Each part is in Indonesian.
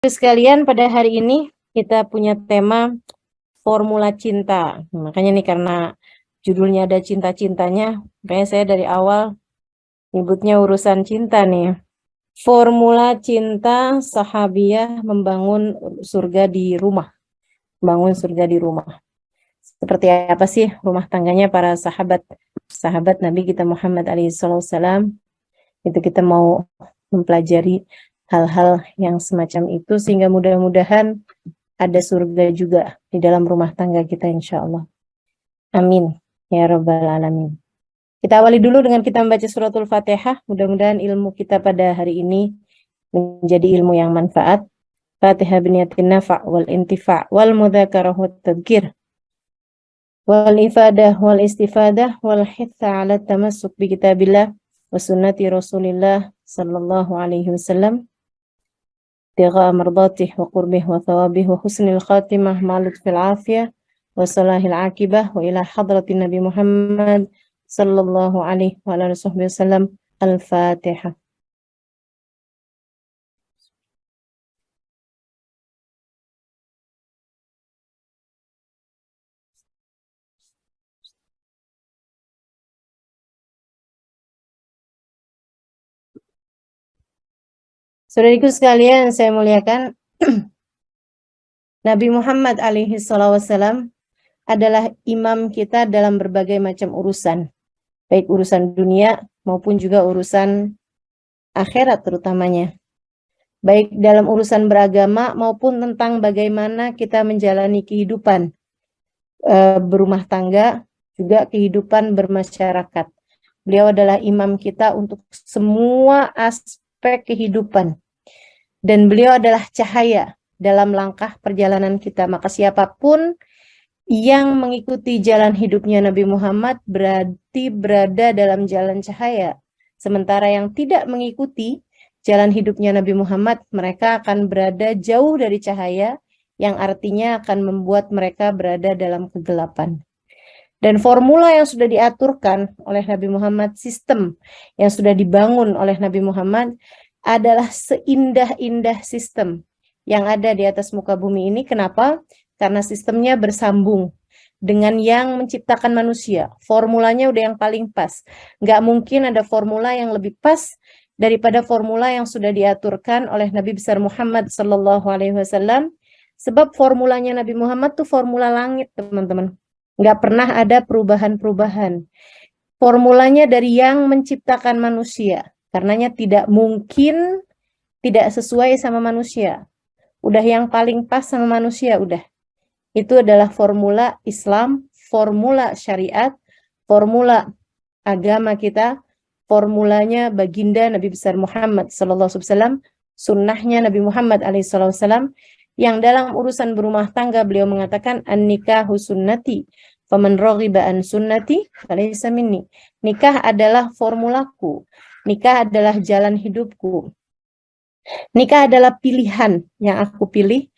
Sekalian, pada hari ini kita punya tema formula cinta. Makanya nih, karena judulnya ada cinta-cintanya, makanya saya dari awal nyebutnya urusan cinta nih. Formula cinta sahabiah membangun surga di rumah. Bangun surga di rumah. Seperti apa sih rumah tangganya para sahabat Nabi kita Muhammad SAW? Itu kita mau mempelajari hal-hal yang semacam itu, sehingga mudah-mudahan ada surga juga di dalam rumah tangga kita, insya Allah. Amin ya rabbal alamin. Kita awali dulu dengan kita membaca suratul Fatihah. Mudah-mudahan ilmu kita pada hari ini menjadi ilmu yang manfaat. Fatihah biniyatin nafa' wal intifa' wal mudzakarah wat tadhkir wal ifadah wal istifadah wal hitha ala tamassuk bi kitabillah wa sunnati Rasulillah sallallahu alaihi wasallam. ابتغاء مرضاته وقربه وثوابه وحسن الخاتمة مع لطف العافية وصلاح العاقبة وإلى حضرة النبي محمد صلى الله عليه وعلى آله وصحبه وسلم. الفاتحة. Saudariku sekalian, saya muliakan, Nabi Muhammad alaihi wasallam adalah imam kita dalam berbagai macam urusan, baik urusan dunia maupun juga urusan akhirat terutamanya, baik dalam urusan beragama maupun tentang bagaimana kita menjalani kehidupan berumah tangga, juga kehidupan bermasyarakat. Beliau adalah imam kita untuk semua aspek kehidupan. Dan beliau adalah cahaya dalam langkah perjalanan kita. Maka siapapun yang mengikuti jalan hidupnya Nabi Muhammad berarti berada dalam jalan cahaya. Sementara yang tidak mengikuti jalan hidupnya Nabi Muhammad, mereka akan berada jauh dari cahaya, yang artinya akan membuat mereka berada dalam kegelapan. Dan formula yang sudah diaturkan oleh Nabi Muhammad, sistem yang sudah dibangun oleh Nabi Muhammad, adalah seindah-indah sistem yang ada di atas muka bumi ini. Kenapa? Karena sistemnya bersambung dengan yang menciptakan manusia. Formulanya udah yang paling pas. Nggak mungkin ada formula yang lebih pas daripada formula yang sudah diaturkan oleh Nabi besar Muhammad SAW. Sebab formulanya Nabi Muhammad tuh formula langit, teman-teman. Nggak pernah ada perubahan-perubahan. Formulanya dari yang menciptakan manusia. Karenanya tidak mungkin tidak sesuai sama manusia. Udah yang paling pas sama manusia, udah. Itu adalah formula Islam, formula syariat, formula agama kita, formulanya baginda Nabi besar Muhammad SAW, sunnahnya Nabi Muhammad SAW, yang dalam urusan berumah tangga beliau mengatakan, an-nikahu sunnati, faman raghiba an sunnati falaysa minni. Nikah adalah formulaku. Nikah adalah jalan hidupku. Nikah adalah pilihan yang aku pilih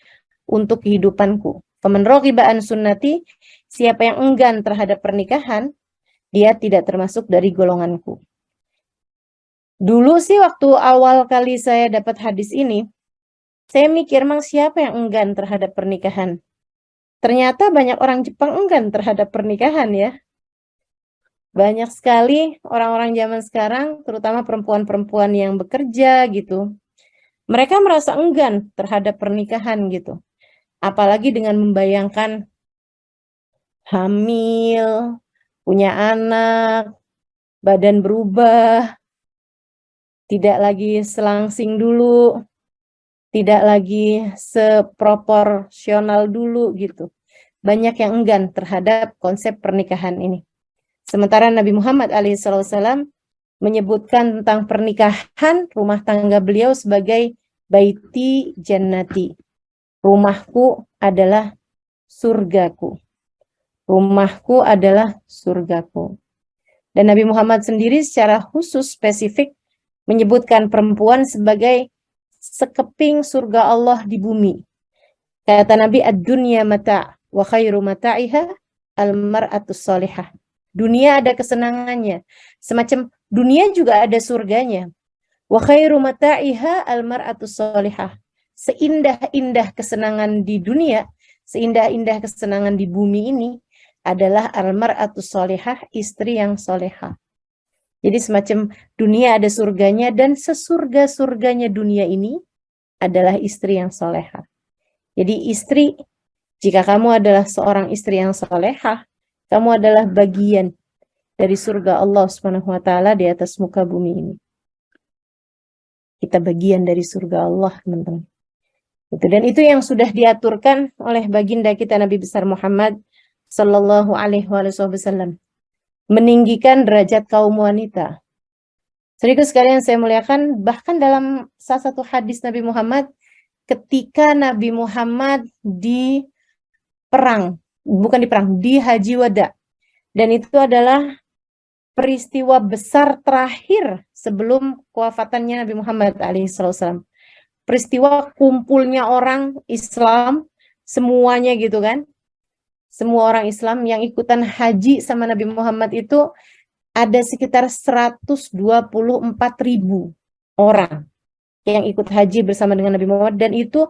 untuk kehidupanku. Faman raghiba an sunnati, siapa yang enggan terhadap pernikahan, dia tidak termasuk dari golonganku. Dulu sih waktu awal kali saya dapat hadis ini, saya mikir, emang siapa yang enggan terhadap pernikahan? Ternyata banyak orang Jepang enggan terhadap pernikahan ya. Banyak sekali orang-orang zaman sekarang, terutama perempuan-perempuan yang bekerja gitu. Mereka merasa enggan terhadap pernikahan gitu. Apalagi dengan membayangkan hamil, punya anak, badan berubah, tidak lagi selangsing dulu, tidak lagi seproporsional dulu gitu. Banyak yang enggan terhadap konsep pernikahan ini. Sementara Nabi Muhammad SAW menyebutkan tentang pernikahan rumah tangga beliau sebagai baiti jannati. Rumahku adalah surgaku. Rumahku adalah surgaku. Dan Nabi Muhammad sendiri secara khusus spesifik menyebutkan perempuan sebagai sekeping surga Allah di bumi. Kata Nabi, ad-dunya mata' wa khairu mata'iha al-mar'atus salihah. Dunia ada kesenangannya. Semacam dunia juga ada surganya. Wa khairu mata'iha al-mar'atus salihah. seindah-indah kesenangan di dunia, seindah-indah kesenangan di bumi ini adalah almar'atus solehah, istri yang solehah. Jadi semacam dunia ada surganya, dan sesurga-surganya dunia ini adalah istri yang solehah. Jadi istri, jika kamu adalah seorang istri yang solehah, kamu adalah bagian dari surga Allah Subhanahu wa taala di atas muka bumi ini. Kita bagian dari surga Allah, teman-teman. Dan itu yang sudah diaturkan oleh baginda kita Nabi besar Muhammad sallallahu alaihi wasallam, meninggikan derajat kaum wanita. Saudaraku sekalian saya muliakan, bahkan dalam salah satu hadis Nabi Muhammad, ketika Nabi Muhammad di Haji Wada, dan itu adalah peristiwa besar terakhir sebelum kewafatannya Nabi Muhammad alaihissalam. Peristiwa kumpulnya orang Islam semuanya gitu kan. Semua orang Islam yang ikutan haji sama Nabi Muhammad itu ada sekitar 124.000 orang yang ikut haji bersama dengan Nabi Muhammad, dan itu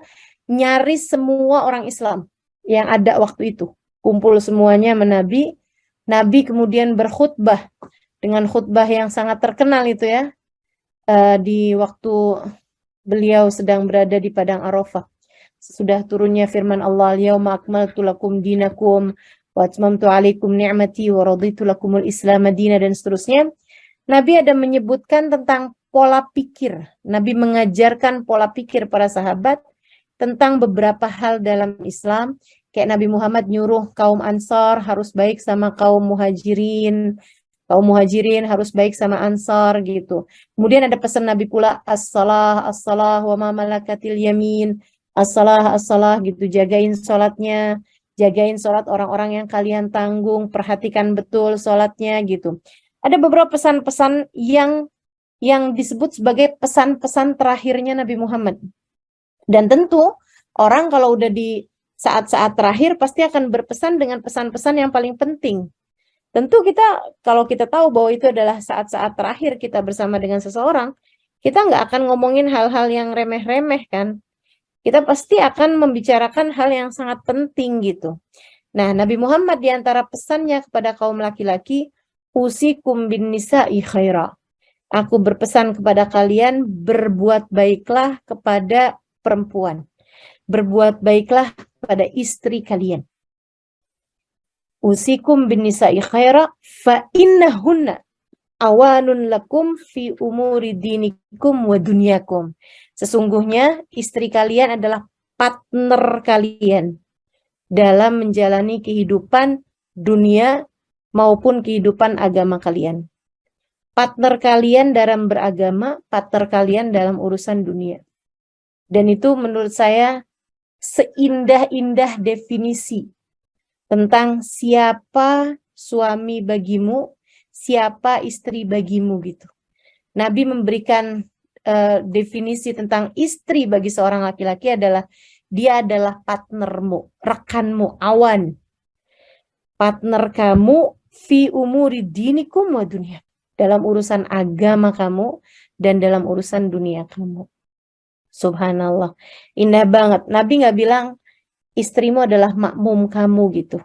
nyaris semua orang Islam yang ada waktu itu. Kumpul semuanya menabi. Nabi kemudian berkhutbah dengan khutbah yang sangat terkenal itu ya, di waktu beliau sedang berada di padang Arafah. Sesudah turunnya firman Allah, "Al-yauma akmaltu lakum dinakum wa atmamtu 'alaikum ni'mati wa raditu lakumul Islam madina," dan seterusnya. Nabi ada menyebutkan tentang pola pikir. Nabi mengajarkan pola pikir para sahabat tentang beberapa hal dalam Islam. Kayak Nabi Muhammad nyuruh kaum Ansar harus baik sama kaum Muhajirin. Kaum Muhajirin harus baik sama Ansar gitu. Kemudian ada pesan Nabi pula, as-salah, as-salah wa ma malakatil yamin. As-salah, as-salah gitu. Jagain sholatnya. Jagain sholat orang-orang yang kalian tanggung. Perhatikan betul sholatnya gitu. Ada beberapa pesan-pesan yang disebut sebagai pesan-pesan terakhirnya Nabi Muhammad. Dan tentu orang kalau udah di saat-saat terakhir pasti akan berpesan dengan pesan-pesan yang paling penting. Tentu kalau kita tahu bahwa itu adalah saat-saat terakhir kita bersama dengan seseorang, kita nggak akan ngomongin hal-hal yang remeh-remeh kan. Kita pasti akan membicarakan hal yang sangat penting gitu. Nah, Nabi Muhammad diantara pesannya kepada kaum laki-laki, usikum bin nisa'i khaira. Aku berpesan kepada kalian, berbuat baiklah kepada perempuan. Berbuat baiklah pada istri kalian. Usikum bin nisa'i khaira fa innahunna awanun lakum fi umuri dinikum wa dunyakum. Sesungguhnya istri kalian adalah partner kalian dalam menjalani kehidupan dunia maupun kehidupan agama kalian. Partner kalian dalam beragama, partner kalian dalam urusan dunia. Dan itu menurut saya seindah-indah definisi tentang siapa suami bagimu, siapa istri bagimu gitu. Nabi memberikan definisi tentang istri bagi seorang laki-laki adalah dia adalah partnermu, rekanmu, awan. Partner kamu fi umuri dinikum wa dunia. Dalam urusan agama kamu dan dalam urusan dunia kamu. Subhanallah. Indah banget. Nabi nggak bilang istrimu adalah makmum kamu gitu.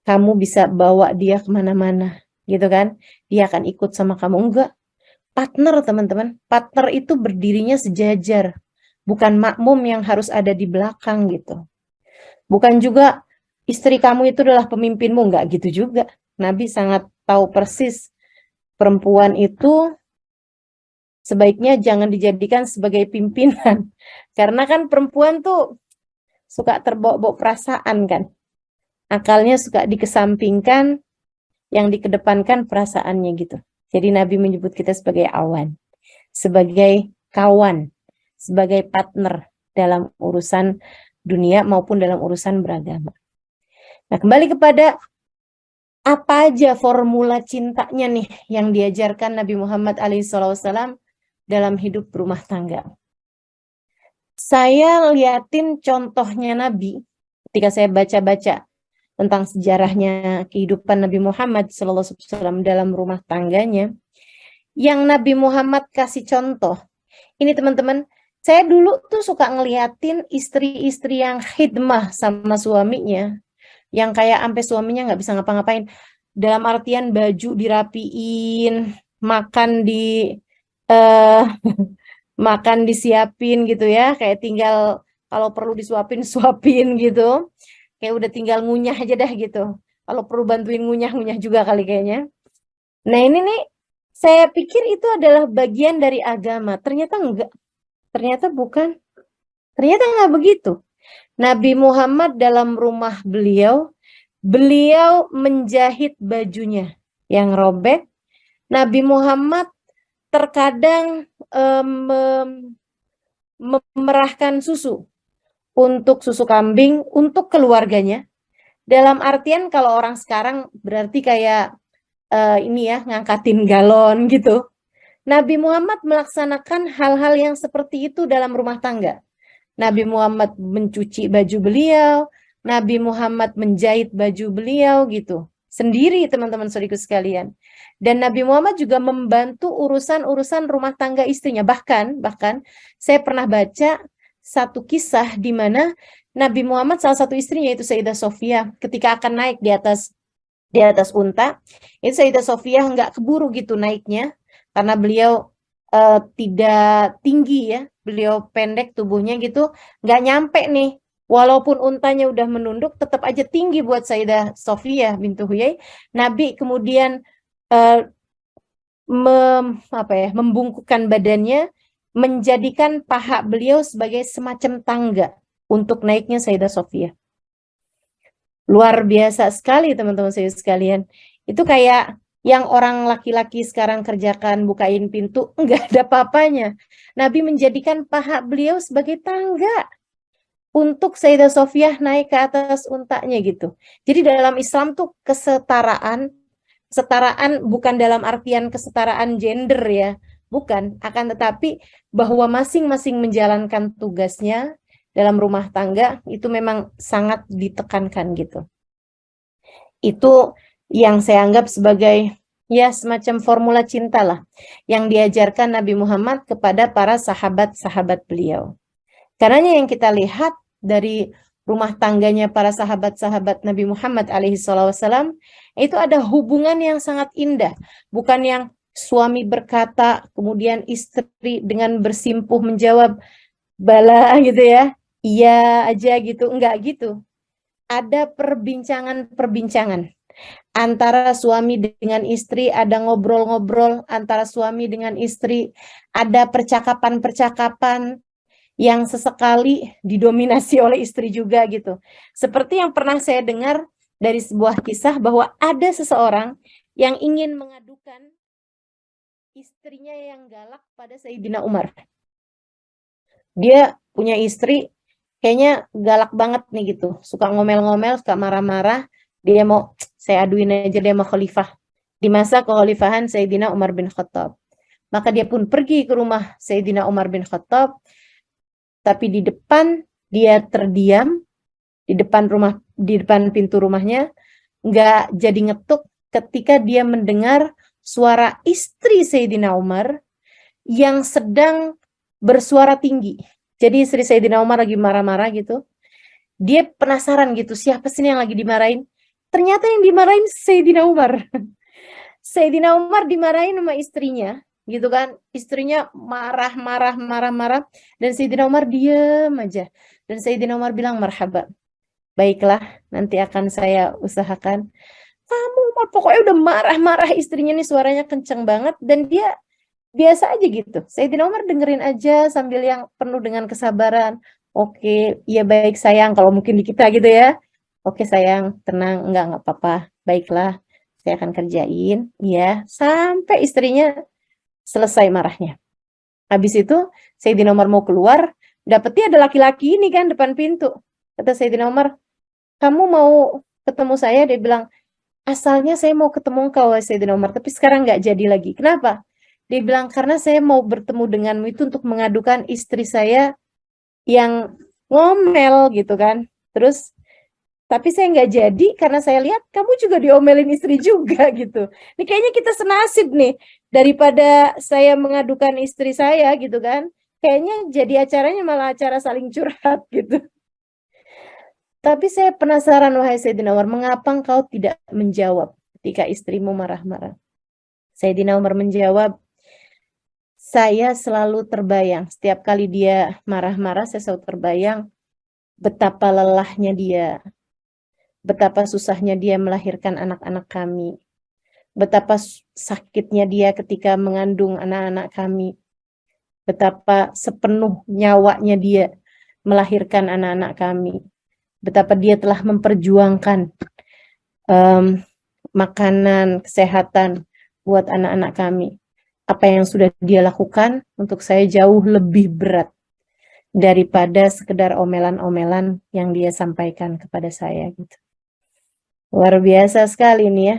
Kamu bisa bawa dia kemana-mana gitu kan. Dia akan ikut sama kamu. Enggak. Partner teman-teman. Partner itu berdirinya sejajar. Bukan makmum yang harus ada di belakang gitu. Bukan juga istri kamu itu adalah pemimpinmu. Enggak gitu juga. Nabi sangat tahu persis perempuan itu sebaiknya jangan dijadikan sebagai pimpinan. Karena kan perempuan tuh suka terbawa-bawa perasaan kan. Akalnya suka dikesampingkan, yang dikedepankan perasaannya gitu. Jadi Nabi menyebut kita sebagai awan, sebagai kawan, sebagai partner dalam urusan dunia maupun dalam urusan beragama. Nah, kembali kepada apa aja formula cintanya nih yang diajarkan Nabi Muhammad SAW dalam hidup berumah tangga. Saya liatin contohnya Nabi ketika saya baca-baca tentang sejarahnya kehidupan Nabi Muhammad SAW dalam rumah tangganya. Yang Nabi Muhammad kasih contoh. Ini teman-teman, Saya dulu tuh suka ngeliatin istri-istri yang khidmah sama suaminya, yang kayak sampai suaminya nggak bisa ngapa-ngapain. Dalam artian baju dirapiin, makan eh makan disiapin gitu ya, kayak tinggal kalau perlu disuapin suapin gitu. Kayak udah tinggal ngunyah aja dah gitu. Kalau perlu bantuin ngunyah-ngunyah juga kali kayaknya. Nah, ini nih saya pikir itu adalah bagian dari agama. Ternyata enggak, ternyata bukan. Ternyata nggak begitu. Nabi Muhammad dalam rumah beliau menjahit bajunya yang robek. Nabi Muhammad terkadang memerahkan susu untuk susu kambing untuk keluarganya. Dalam artian kalau orang sekarang berarti kayak ini ya, ngangkatin galon gitu. Nabi Muhammad melaksanakan hal-hal yang seperti itu dalam rumah tangga. Nabi Muhammad mencuci baju beliau, Nabi Muhammad menjahit baju beliau gitu. Sendiri teman-teman saudariku sekalian. Dan Nabi Muhammad juga membantu urusan-urusan rumah tangga istrinya. Bahkan saya pernah baca satu kisah di mana Nabi Muhammad salah satu istrinya itu Sayyidah Sofia ketika akan naik di atas unta, itu Sayyidah Sofia nggak keburu gitu naiknya karena beliau tidak tinggi ya, beliau pendek tubuhnya gitu, nggak nyampe nih. Walaupun untanya udah menunduk, tetap aja tinggi buat Sayyidah Sofia bintu Huyai. Nabi kemudian membungkukkan badannya, menjadikan paha beliau sebagai semacam tangga untuk naiknya Sayyidah Sofia. Luar biasa sekali teman-teman saya sekalian. Itu kayak yang orang laki-laki sekarang kerjakan, bukain pintu, enggak ada apa-apanya. Nabi menjadikan paha beliau sebagai tangga untuk Sayyidah Sofia naik ke atas untanya gitu. Jadi dalam Islam tuh kesetaraan bukan dalam artian kesetaraan gender ya, bukan, akan tetapi bahwa masing-masing menjalankan tugasnya dalam rumah tangga itu memang sangat ditekankan gitu. Itu yang saya anggap sebagai ya semacam formula cinta lah yang diajarkan Nabi Muhammad kepada para sahabat-sahabat beliau. Karena yang kita lihat dari rumah tangganya para sahabat-sahabat Nabi Muhammad alaihissalam itu ada hubungan yang sangat indah, bukan yang suami berkata kemudian istri dengan bersimpuh menjawab bala gitu ya, iya aja gitu, enggak gitu. Ada perbincangan antara suami dengan istri, ada ngobrol-ngobrol antara suami dengan istri, ada percakapan-percakapan yang sesekali didominasi oleh istri juga gitu. Seperti yang pernah saya dengar dari sebuah kisah bahwa ada seseorang yang ingin mengadukan istrinya yang galak pada Sayyidina Umar. Dia punya istri kayaknya galak banget nih gitu, suka ngomel-ngomel, suka marah-marah. Dia mau saya aduin aja dia sama khalifah di masa kekhalifahan Sayyidina Umar bin Khattab. Maka dia pun pergi ke rumah Sayyidina Umar bin Khattab, tapi di depan dia terdiam di depan pintu rumahnya, nggak jadi ngetuk ketika dia mendengar suara istri Sayyidina Umar yang sedang bersuara tinggi. Jadi istri Sayyidina Umar lagi marah-marah gitu. Dia penasaran gitu, siapa sih yang lagi dimarahin? Ternyata yang dimarahin Sayyidina Umar. Sayyidina Umar dimarahin sama istrinya, gitu kan. Istrinya marah-marah. Dan Sayyidina Umar diam aja. Dan Sayyidina Umar bilang, marhaba. Baiklah, nanti akan saya usahakan. Kamu Umar pokoknya udah marah-marah, istrinya nih suaranya kenceng banget. Dan dia biasa aja gitu. Sayyidina Umar dengerin aja sambil yang penuh dengan kesabaran. Oke, ya baik sayang, kalau mungkin di kita gitu ya. Oke sayang, tenang, enggak apa-apa. Baiklah, saya akan kerjain. Ya, sampai istrinya selesai marahnya. Habis itu, Sayyidina Umar mau keluar, dapetnya ada laki-laki ini kan depan pintu. Kata Sayyidina Umar, kamu mau ketemu saya? Dia bilang, asalnya saya mau ketemu engkau, Sayyidina Umar, tapi sekarang nggak jadi lagi. Kenapa? Dia bilang, karena saya mau bertemu denganmu itu untuk mengadukan istri saya yang ngomel gitu kan. Terus, tapi saya nggak jadi karena saya lihat kamu juga diomelin istri juga gitu. Ini kayaknya kita senasib nih. Daripada saya mengadukan istri saya gitu kan. Kayaknya jadi acaranya malah acara saling curhat gitu. Tapi saya penasaran, wahai Sayyidina Umar, mengapa engkau tidak menjawab ketika istrimu marah-marah? Sayyidina Umar menjawab, saya selalu terbayang, setiap kali dia marah-marah, saya selalu terbayang betapa lelahnya dia, betapa susahnya dia melahirkan anak-anak kami, betapa sakitnya dia ketika mengandung anak-anak kami, betapa sepenuh nyawanya dia melahirkan anak-anak kami, betapa dia telah memperjuangkan makanan, kesehatan buat anak-anak kami. Apa yang sudah dia lakukan untuk saya jauh lebih berat daripada sekedar omelan-omelan yang dia sampaikan kepada saya gitu. Luar biasa sekali nih ya.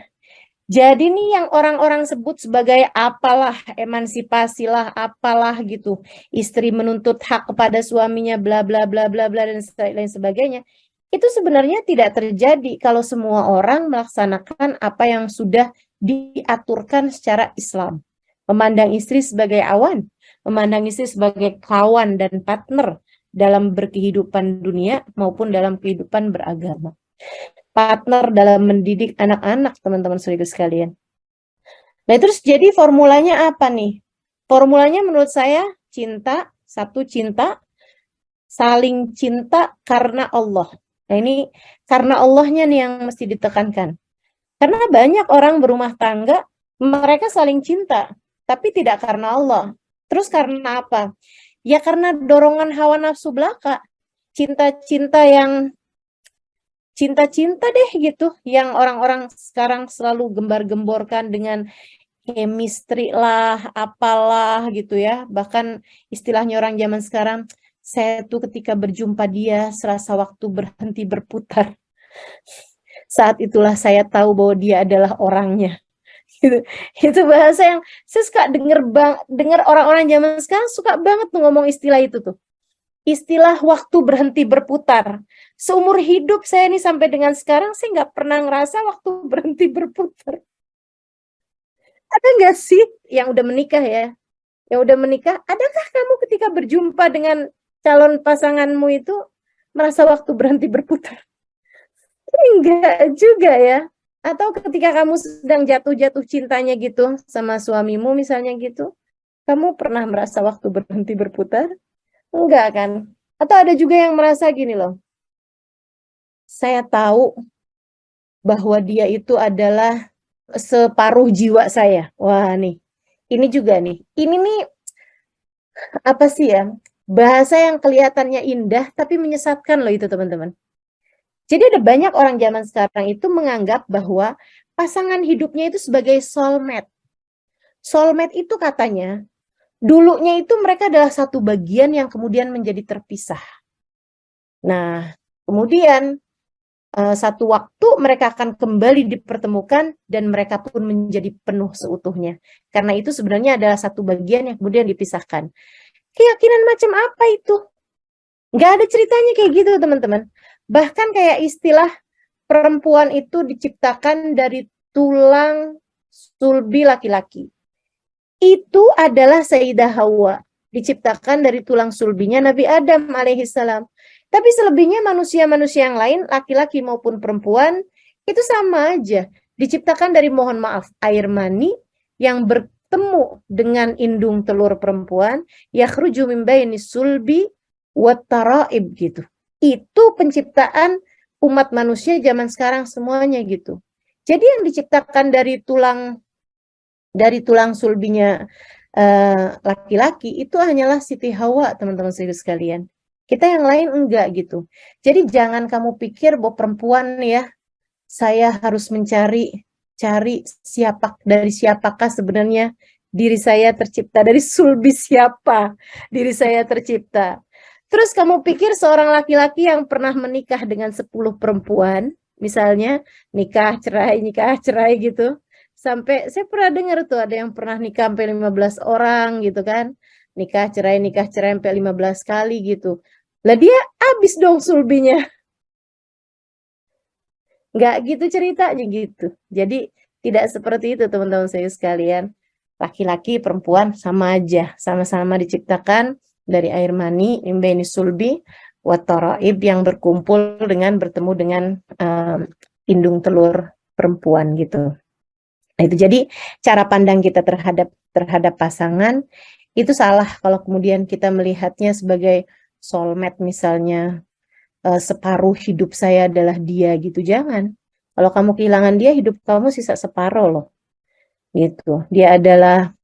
Jadi nih yang orang-orang sebut sebagai apalah, emansipasi lah, apalah gitu. Istri menuntut hak kepada suaminya, bla bla bla bla bla dan lain sebagainya. Itu sebenarnya tidak terjadi kalau semua orang melaksanakan apa yang sudah diaturkan secara Islam. Memandang istri sebagai awan, memandang istri sebagai kawan dan partner dalam berkehidupan dunia maupun dalam kehidupan beragama. Partner dalam mendidik anak-anak, teman-teman saudara sekalian. Nah, terus jadi formulanya apa nih? Formulanya menurut saya cinta, satu cinta, saling cinta karena Allah. Nah, ini karena Allahnya nih yang mesti ditekankan. Karena banyak orang berumah tangga, mereka saling cinta, tapi tidak karena Allah. Terus karena apa? Ya karena dorongan hawa nafsu belaka. Cinta-cinta yang cinta-cinta deh gitu, yang orang-orang sekarang selalu gembar-gemborkan dengan chemistry lah, apalah gitu ya. Bahkan istilahnya orang zaman sekarang, saya tuh ketika berjumpa dia serasa waktu berhenti berputar. Saat itulah saya tahu bahwa dia adalah orangnya. Gitu. Itu bahasa yang saya suka dengar orang-orang zaman sekarang suka banget tuh ngomong istilah itu tuh. Istilah waktu berhenti berputar. Seumur hidup saya nih sampai dengan sekarang saya nggak pernah ngerasa waktu berhenti berputar. Ada nggak sih yang udah menikah ya? Yang udah menikah, adakah kamu ketika berjumpa dengan calon pasanganmu itu merasa waktu berhenti berputar? Enggak juga ya. Atau ketika kamu sedang jatuh-jatuh cintanya gitu sama suamimu misalnya gitu, kamu pernah merasa waktu berhenti berputar? Enggak kan? Atau ada juga yang merasa gini loh, saya tahu bahwa dia itu adalah separuh jiwa saya. Wah nih, ini juga nih. Ini nih, apa sih ya, bahasa yang kelihatannya indah tapi menyesatkan loh itu teman-teman. Jadi ada banyak orang zaman sekarang itu menganggap bahwa pasangan hidupnya itu sebagai soulmate. Soulmate itu katanya, dulunya itu mereka adalah satu bagian yang kemudian menjadi terpisah. Nah, kemudian satu waktu mereka akan kembali dipertemukan dan mereka pun menjadi penuh seutuhnya. Karena itu sebenarnya adalah satu bagian yang kemudian dipisahkan. Keyakinan macam apa itu? Nggak ada ceritanya kayak gitu, teman-teman. Bahkan kayak istilah perempuan itu diciptakan dari tulang sulbi laki-laki. Itu adalah Sayyidah Hawa. Diciptakan dari tulang sulbinya Nabi Adam alaihissalam. Tapi selebihnya manusia-manusia yang lain, laki-laki maupun perempuan, itu sama aja. Diciptakan dari, mohon maaf, air mani yang bertemu dengan indung telur perempuan, yakhruju min baini sulbi wat taraib gitu. Itu penciptaan umat manusia zaman sekarang semuanya gitu. Jadi yang diciptakan dari tulang sulbinya laki-laki itu hanyalah Siti Hawa, teman-teman sekalian. Kita yang lain enggak gitu. Jadi jangan kamu pikir bahwa perempuan ya, saya harus mencari siapakah sebenarnya diri saya tercipta, dari sulbi siapa diri saya tercipta. Terus kamu pikir seorang laki-laki yang pernah menikah dengan 10 perempuan, misalnya nikah cerai gitu, sampai saya pernah dengar tuh ada yang pernah nikah sampai 15 orang gitu kan, nikah cerai sampai 15 kali gitu. Lah dia habis dong sulbinya. Nggak gitu ceritanya gitu. Jadi tidak seperti itu teman-teman saya sekalian. Laki-laki perempuan sama aja, sama-sama diciptakan dari air mani, imbaini sulbi wa taraib, yang berkumpul dengan bertemu dengan indung telur perempuan gitu. Nah, itu jadi cara pandang kita terhadap pasangan itu salah kalau kemudian kita melihatnya sebagai soulmate misalnya, separuh hidup saya adalah dia gitu, jangan. Kalau kamu kehilangan dia, hidup kamu sisa separuh loh, gitu. Dia adalah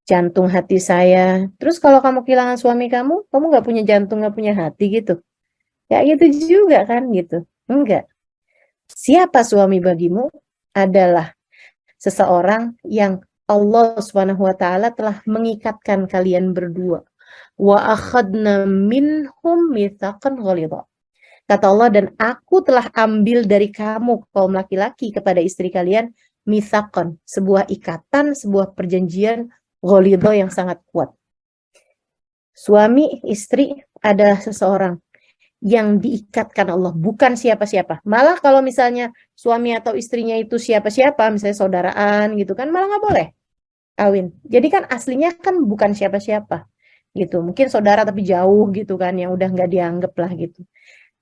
jantung hati saya. Terus kalau kamu kehilangan suami kamu nggak punya jantung, nggak punya hati gitu. Ya gitu juga kan gitu. Enggak. Siapa suami bagimu? Adalah seseorang yang Allah Subhanahu wa taala telah mengikatkan kalian berdua. Wa akhadna minhum mitsaqan ghalidha. Kata Allah, dan aku telah ambil dari kamu kaum laki-laki kepada istri kalian mitsaqan, sebuah ikatan, sebuah perjanjian ghalidha yang sangat kuat. Suami istri adalah seseorang yang diikatkan Allah, bukan siapa-siapa. Malah kalau misalnya suami atau istrinya itu siapa-siapa, misalnya saudaraan gitu kan, malah nggak boleh kawin. Jadi kan aslinya kan bukan siapa-siapa gitu. Mungkin saudara tapi jauh gitu kan, yang udah nggak dianggap lah gitu.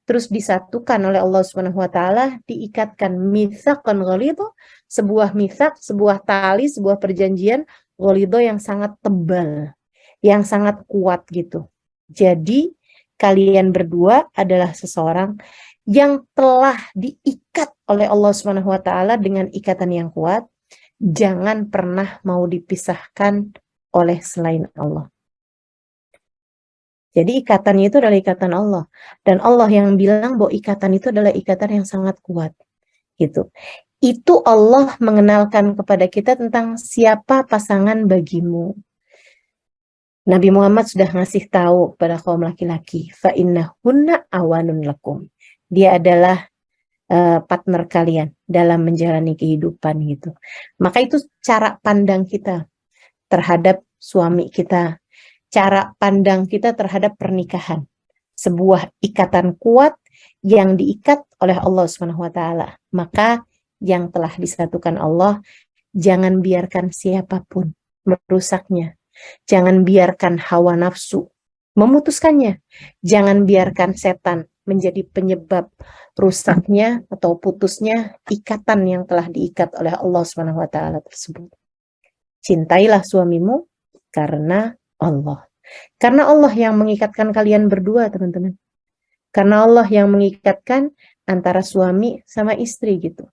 Terus disatukan oleh Allah Subhanahu wa taala, diikatkan mitsaqan ghalidha, sebuah mitsak, sebuah tali, sebuah perjanjian ghalidha yang sangat tebal, yang sangat kuat gitu. Jadi kalian berdua adalah seseorang yang telah diikat oleh Allah Subhanahu wa taala dengan ikatan yang kuat. Jangan pernah mau dipisahkan oleh selain Allah. Jadi ikatannya itu adalah ikatan Allah. Dan Allah yang bilang bahwa ikatan itu adalah ikatan yang sangat kuat. Gitu. Itu Allah mengenalkan kepada kita tentang siapa pasangan bagimu. Nabi Muhammad sudah ngasih tahu pada kaum laki-laki, fa innahunna awanun lakum. Dia adalah partner kalian dalam menjalani kehidupan gitu. Maka itu cara pandang kita terhadap suami kita, cara pandang kita terhadap pernikahan. Sebuah ikatan kuat yang diikat oleh Allah Subhanahu wa taala. Maka yang telah disatukan Allah, jangan biarkan siapapun merusaknya. Jangan biarkan hawa nafsu memutuskannya. Jangan biarkan setan menjadi penyebab rusaknya atau putusnya ikatan yang telah diikat oleh Allah Subhanahu wa taala tersebut. Cintailah suamimu karena Allah. Karena Allah yang mengikatkan kalian berdua, teman-teman. Karena Allah yang mengikatkan antara suami sama istri gitu.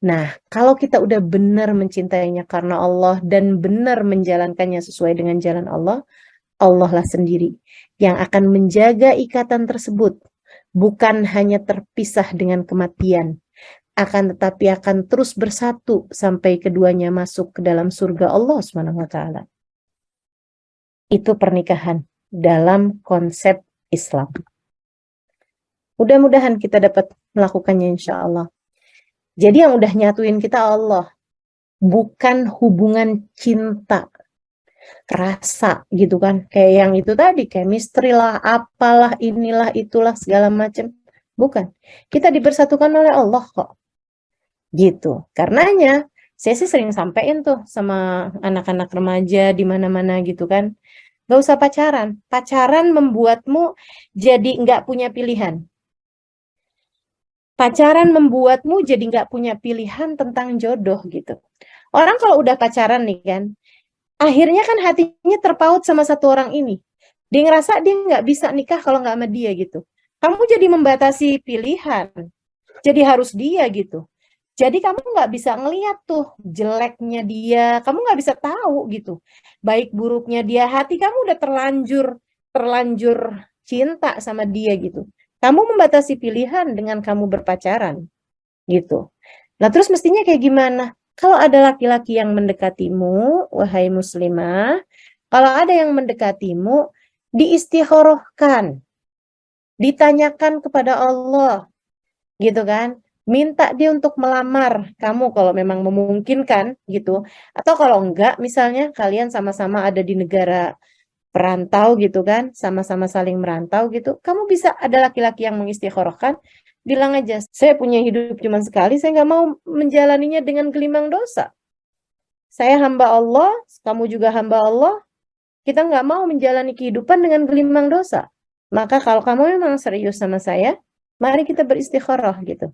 Nah, kalau kita udah benar mencintainya karena Allah dan benar menjalankannya sesuai dengan jalan Allah, Allah lah sendiri yang akan menjaga ikatan tersebut. Bukan hanya terpisah dengan kematian, akan tetapi akan terus bersatu sampai keduanya masuk ke dalam surga Allah Subhanahu wa taala. Itu pernikahan dalam konsep Islam. Mudah-mudahan kita dapat melakukannya insya Allah. Jadi yang udah nyatuin kita Allah, bukan hubungan cinta, rasa gitu kan. Kayak yang itu tadi, chemistry lah, apalah, inilah, itulah, segala macam. Bukan. Kita dipersatukan oleh Allah kok. Gitu. Karenanya, saya sih sering sampein tuh sama anak-anak remaja di mana-mana gitu kan. Gak usah pacaran. Pacaran membuatmu jadi nggak punya pilihan. Pacaran membuatmu jadi nggak punya pilihan tentang jodoh gitu. Orang kalau udah pacaran nih kan, akhirnya kan hatinya terpaut sama satu orang ini. Dia ngerasa dia nggak bisa nikah kalau nggak sama dia gitu. Kamu jadi membatasi pilihan. Jadi harus dia gitu. Jadi kamu nggak bisa ngeliat tuh jeleknya dia. Kamu nggak bisa tahu gitu. Baik buruknya dia. Hati kamu udah terlanjur cinta sama dia gitu. Kamu membatasi pilihan dengan kamu berpacaran gitu. Nah terus mestinya kayak gimana? Kalau ada laki-laki yang mendekatimu, wahai muslimah, kalau ada yang mendekatimu, diistikharahkan, ditanyakan kepada Allah, gitu kan? Minta dia untuk melamar kamu kalau memang memungkinkan gitu. Atau kalau enggak, misalnya kalian sama-sama ada di negara perantau gitu kan, sama-sama saling merantau gitu, kamu bisa ada laki-laki yang mengistikharahkan, bilang aja, saya punya hidup cuma sekali, saya nggak mau menjalaninya dengan gelimang dosa. Saya hamba Allah, kamu juga hamba Allah, Kita nggak mau menjalani kehidupan dengan gelimang dosa. Maka kalau kamu memang serius sama saya, mari kita beristikharah gitu.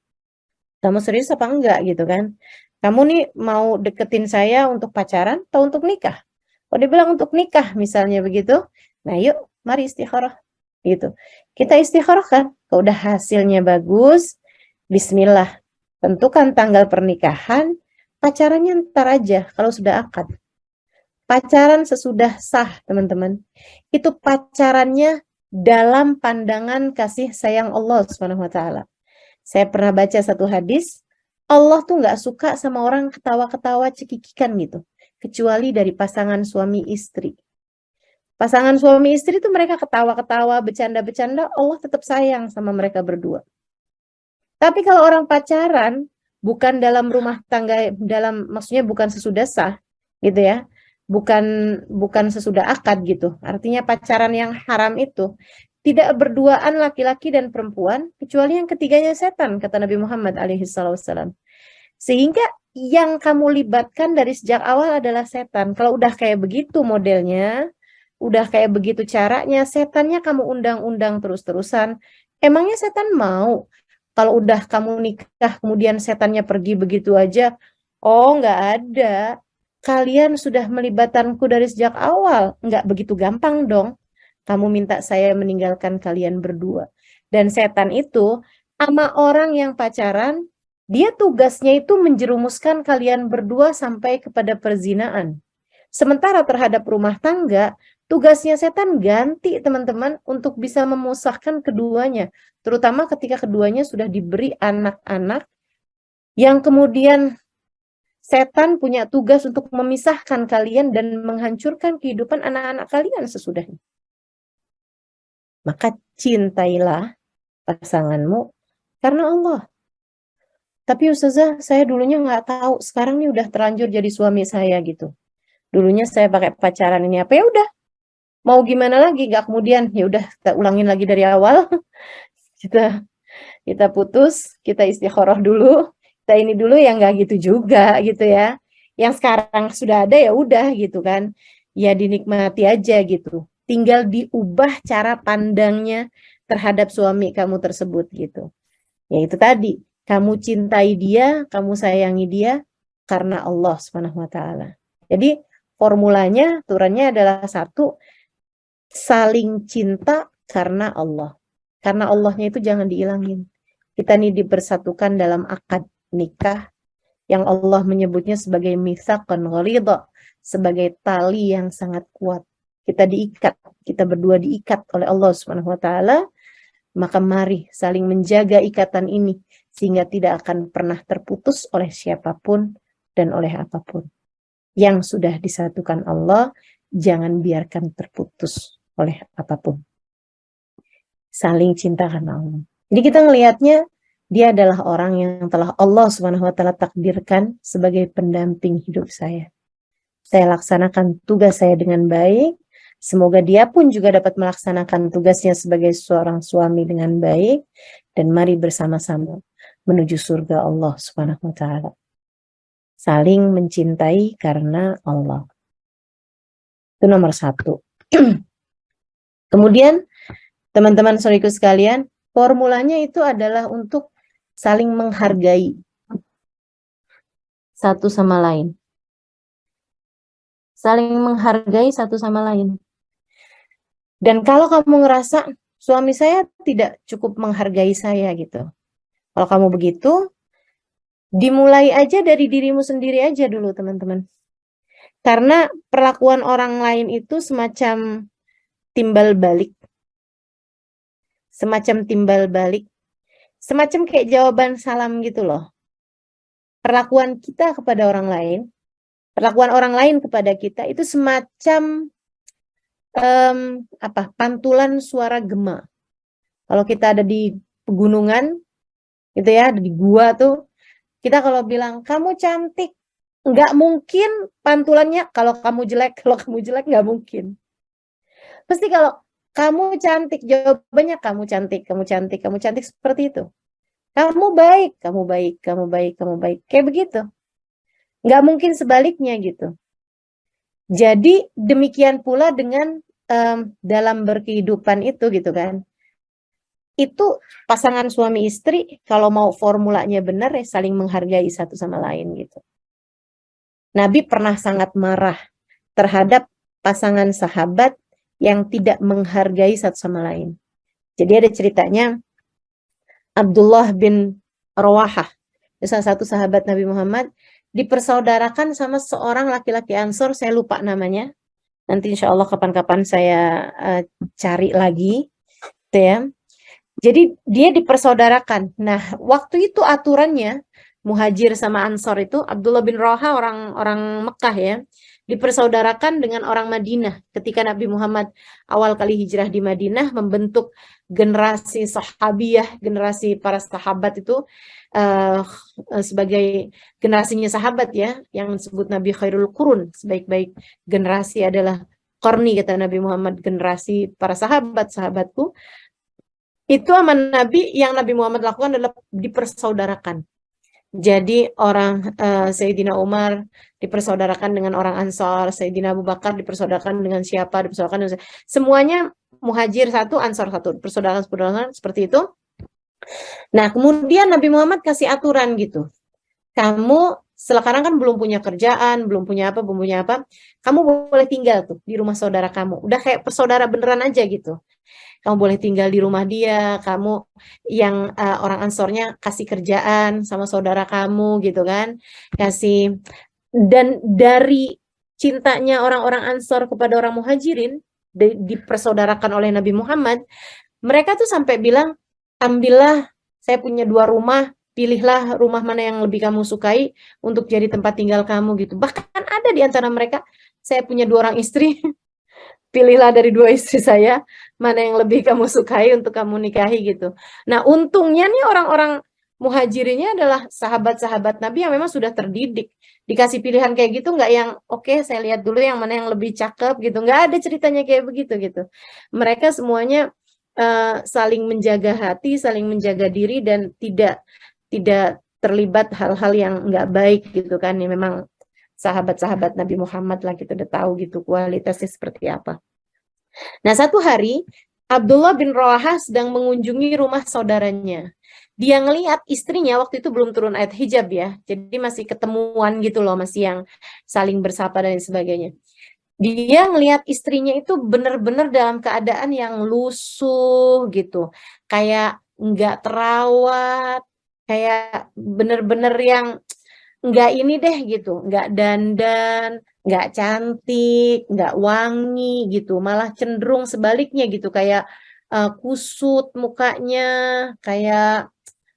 Kamu serius apa enggak gitu kan? Kamu nih mau deketin saya untuk pacaran atau untuk nikah? Kalau dia bilang untuk nikah misalnya begitu, nah yuk mari istikharah gitu. Kita istikharah kan, kalau udah hasilnya bagus, bismillah. Tentukan tanggal pernikahan, pacarannya ntar aja kalau sudah akad. Pacaran sesudah sah, teman-teman. Itu pacarannya dalam pandangan kasih sayang Allah Subhanahu wa taala. Saya pernah baca satu hadis, Allah tuh nggak suka sama orang ketawa-ketawa cekikikan gitu, kecuali dari pasangan suami istri. Pasangan suami istri tuh mereka ketawa-ketawa, bercanda-bercanda, Allah tetap sayang sama mereka berdua. Tapi kalau orang pacaran, bukan dalam rumah tangga, dalam maksudnya bukan sesudah sah, gitu ya, bukan bukan sesudah akad gitu. Artinya pacaran yang haram itu tidak berduaan laki-laki dan perempuan, kecuali yang ketiganya setan, kata Nabi Muhammad alaihissalam. Sehingga yang kamu libatkan dari sejak awal adalah setan. Kalau udah kayak begitu modelnya, udah kayak begitu caranya, setannya kamu undang-undang terus-terusan. Emangnya setan mau? Kalau udah kamu nikah, kemudian setannya pergi begitu aja, oh nggak ada. Kalian sudah melibatkanku dari sejak awal. Nggak begitu gampang dong. Kamu minta saya meninggalkan kalian berdua. Dan setan itu sama orang yang pacaran, dia tugasnya itu menjerumuskan kalian berdua sampai kepada perzinaan. Sementara terhadap rumah tangga, tugasnya setan ganti teman-teman untuk bisa memusahkan keduanya. Terutama ketika keduanya sudah diberi anak-anak yang kemudian setan punya tugas untuk memisahkan kalian dan menghancurkan kehidupan anak-anak kalian sesudahnya. Maka cintailah pasanganmu karena Allah. Tapi Ustazah, saya dulunya nggak tahu. Sekarang nih udah terlanjur jadi suami saya gitu. Dulunya saya pakai pacaran ini apa ya udah. Mau gimana lagi? Nggak kemudian ya udah kita ulangin lagi dari awal. kita kita putus, kita istikharah dulu. Kita ini dulu yang nggak gitu juga gitu ya. Yang sekarang sudah ada ya udah gitu kan. Ya dinikmati aja gitu. Tinggal diubah cara pandangnya terhadap suami kamu tersebut gitu. Ya itu tadi, kamu cintai dia, kamu sayangi dia karena Allah Subhanahu wa taala. Jadi formulanya, aturannya adalah satu, saling cinta karena Allah. Karena Allahnya itu jangan dihilangin. Kita nih dipersatukan dalam akad nikah yang Allah menyebutnya sebagai mitsaqan ghalidha, sebagai tali yang sangat kuat. Kita diikat, kita berdua diikat oleh Allah Subhanahu wa taala. Maka mari saling menjaga ikatan ini sehingga tidak akan pernah terputus oleh siapapun dan oleh apapun. Yang sudah disatukan Allah, jangan biarkan terputus oleh apapun. Saling cinta karena Allah. Jadi kita ngelihatnya dia adalah orang yang telah Allah Subhanahu wa taala takdirkan sebagai pendamping hidup saya. Saya laksanakan tugas saya dengan baik. Semoga dia pun juga dapat melaksanakan tugasnya sebagai seorang suami dengan baik. Dan mari bersama-sama menuju surga Allah Subhanahu wa taala. Saling mencintai karena Allah. Itu nomor 1. Kemudian teman-teman saudariku sekalian, formulanya itu adalah untuk saling menghargai satu sama lain. Saling menghargai satu sama lain. Dan kalau kamu ngerasa suami saya tidak cukup menghargai saya gitu. Kalau kamu begitu, dimulai aja dari dirimu sendiri aja dulu teman-teman. Karena perlakuan orang lain itu semacam timbal balik. Semacam timbal balik. Semacam kayak jawaban salam gitu loh. Perlakuan kita kepada orang lain, perlakuan orang lain kepada kita itu semacam pantulan suara gema. Kalau kita ada di pegunungan, gitu ya, ada di gua tuh, kita kalau bilang kamu cantik, nggak mungkin pantulannya kalau kamu jelek nggak mungkin. Pasti kalau kamu cantik, jawabannya kamu cantik, kamu cantik, kamu cantik seperti itu. Kamu baik, kamu baik, kamu baik, kamu baik, kayak begitu. Nggak mungkin sebaliknya gitu. Jadi demikian pula dengan dalam berkehidupan itu gitu kan. Itu pasangan suami istri kalau mau formulanya benar ya saling menghargai satu sama lain gitu. Nabi pernah sangat marah terhadap pasangan sahabat yang tidak menghargai satu sama lain. Jadi ada ceritanya Abdullah bin Rawahah, salah satu sahabat Nabi Muhammad, dipersaudarakan sama seorang laki-laki Ansor, saya lupa namanya. Nanti insya Allah kapan-kapan saya cari lagi, gitu ya. Jadi dia dipersaudarakan. Nah, waktu itu aturannya Muhajir sama Ansor itu Abdullah bin Rawahah orang Mekah ya, dipersaudarakan dengan orang Madinah. Ketika Nabi Muhammad awal kali hijrah di Madinah membentuk generasi sahabiyah, generasi para sahabat itu sebagai generasinya sahabat ya, yang disebut Nabi Khairul Qurun, sebaik-baik generasi adalah Qarni, kata Nabi Muhammad, generasi para sahabat-sahabatku. Itu aman Nabi, yang Nabi Muhammad lakukan adalah dipersaudarakan. Jadi orang Sayyidina Umar dipersaudarakan dengan orang Ansor, Sayyidina Abu Bakar dipersaudarakan dengan siapa, dipersaudarakan dengan semuanya Muhajir satu, Ansor satu, dipersaudarakan seperti itu. Nah, kemudian Nabi Muhammad kasih aturan gitu. Kamu sekarang kan belum punya kerjaan, belum punya apa, kamu boleh tinggal tuh di rumah saudara kamu. Udah kayak persaudara beneran aja gitu. Kamu boleh tinggal di rumah dia, kamu yang orang Ansornya kasih kerjaan sama saudara kamu gitu kan. Kasih, dan dari cintanya orang-orang Ansor kepada orang Muhajirin dipersaudarakan oleh Nabi Muhammad, mereka tuh sampai bilang, ambillah, saya punya 2 rumah, pilihlah rumah mana yang lebih kamu sukai untuk jadi tempat tinggal kamu gitu. Bahkan ada di antara mereka, saya punya 2 orang istri, pilihlah dari 2 istri saya mana yang lebih kamu sukai untuk kamu nikahi gitu. Nah, untungnya nih orang-orang Muhajirinnya adalah sahabat-sahabat Nabi yang memang sudah terdidik. Dikasih pilihan kayak gitu nggak yang oke, saya lihat dulu yang mana yang lebih cakep gitu. Nggak ada ceritanya kayak begitu gitu. Mereka semuanya saling menjaga hati, saling menjaga diri, dan tidak terlibat hal-hal yang nggak baik gitu kan. Ya memang sahabat-sahabat Nabi Muhammad lah, kita udah tahu gitu kualitasnya seperti apa. Nah, satu hari Abdullah bin Rawahah sedang mengunjungi rumah saudaranya. Dia ngelihat istrinya, waktu itu belum turun ayat hijab ya, jadi masih ketemuan gitu loh, masih yang saling bersapa dan sebagainya. Dia ngelihat istrinya itu benar-benar dalam keadaan yang lusuh gitu, kayak nggak terawat, kayak benar-benar yang nggak ini deh gitu, nggak dandan, nggak cantik, nggak wangi gitu, malah cenderung sebaliknya gitu, kayak kusut mukanya, kayak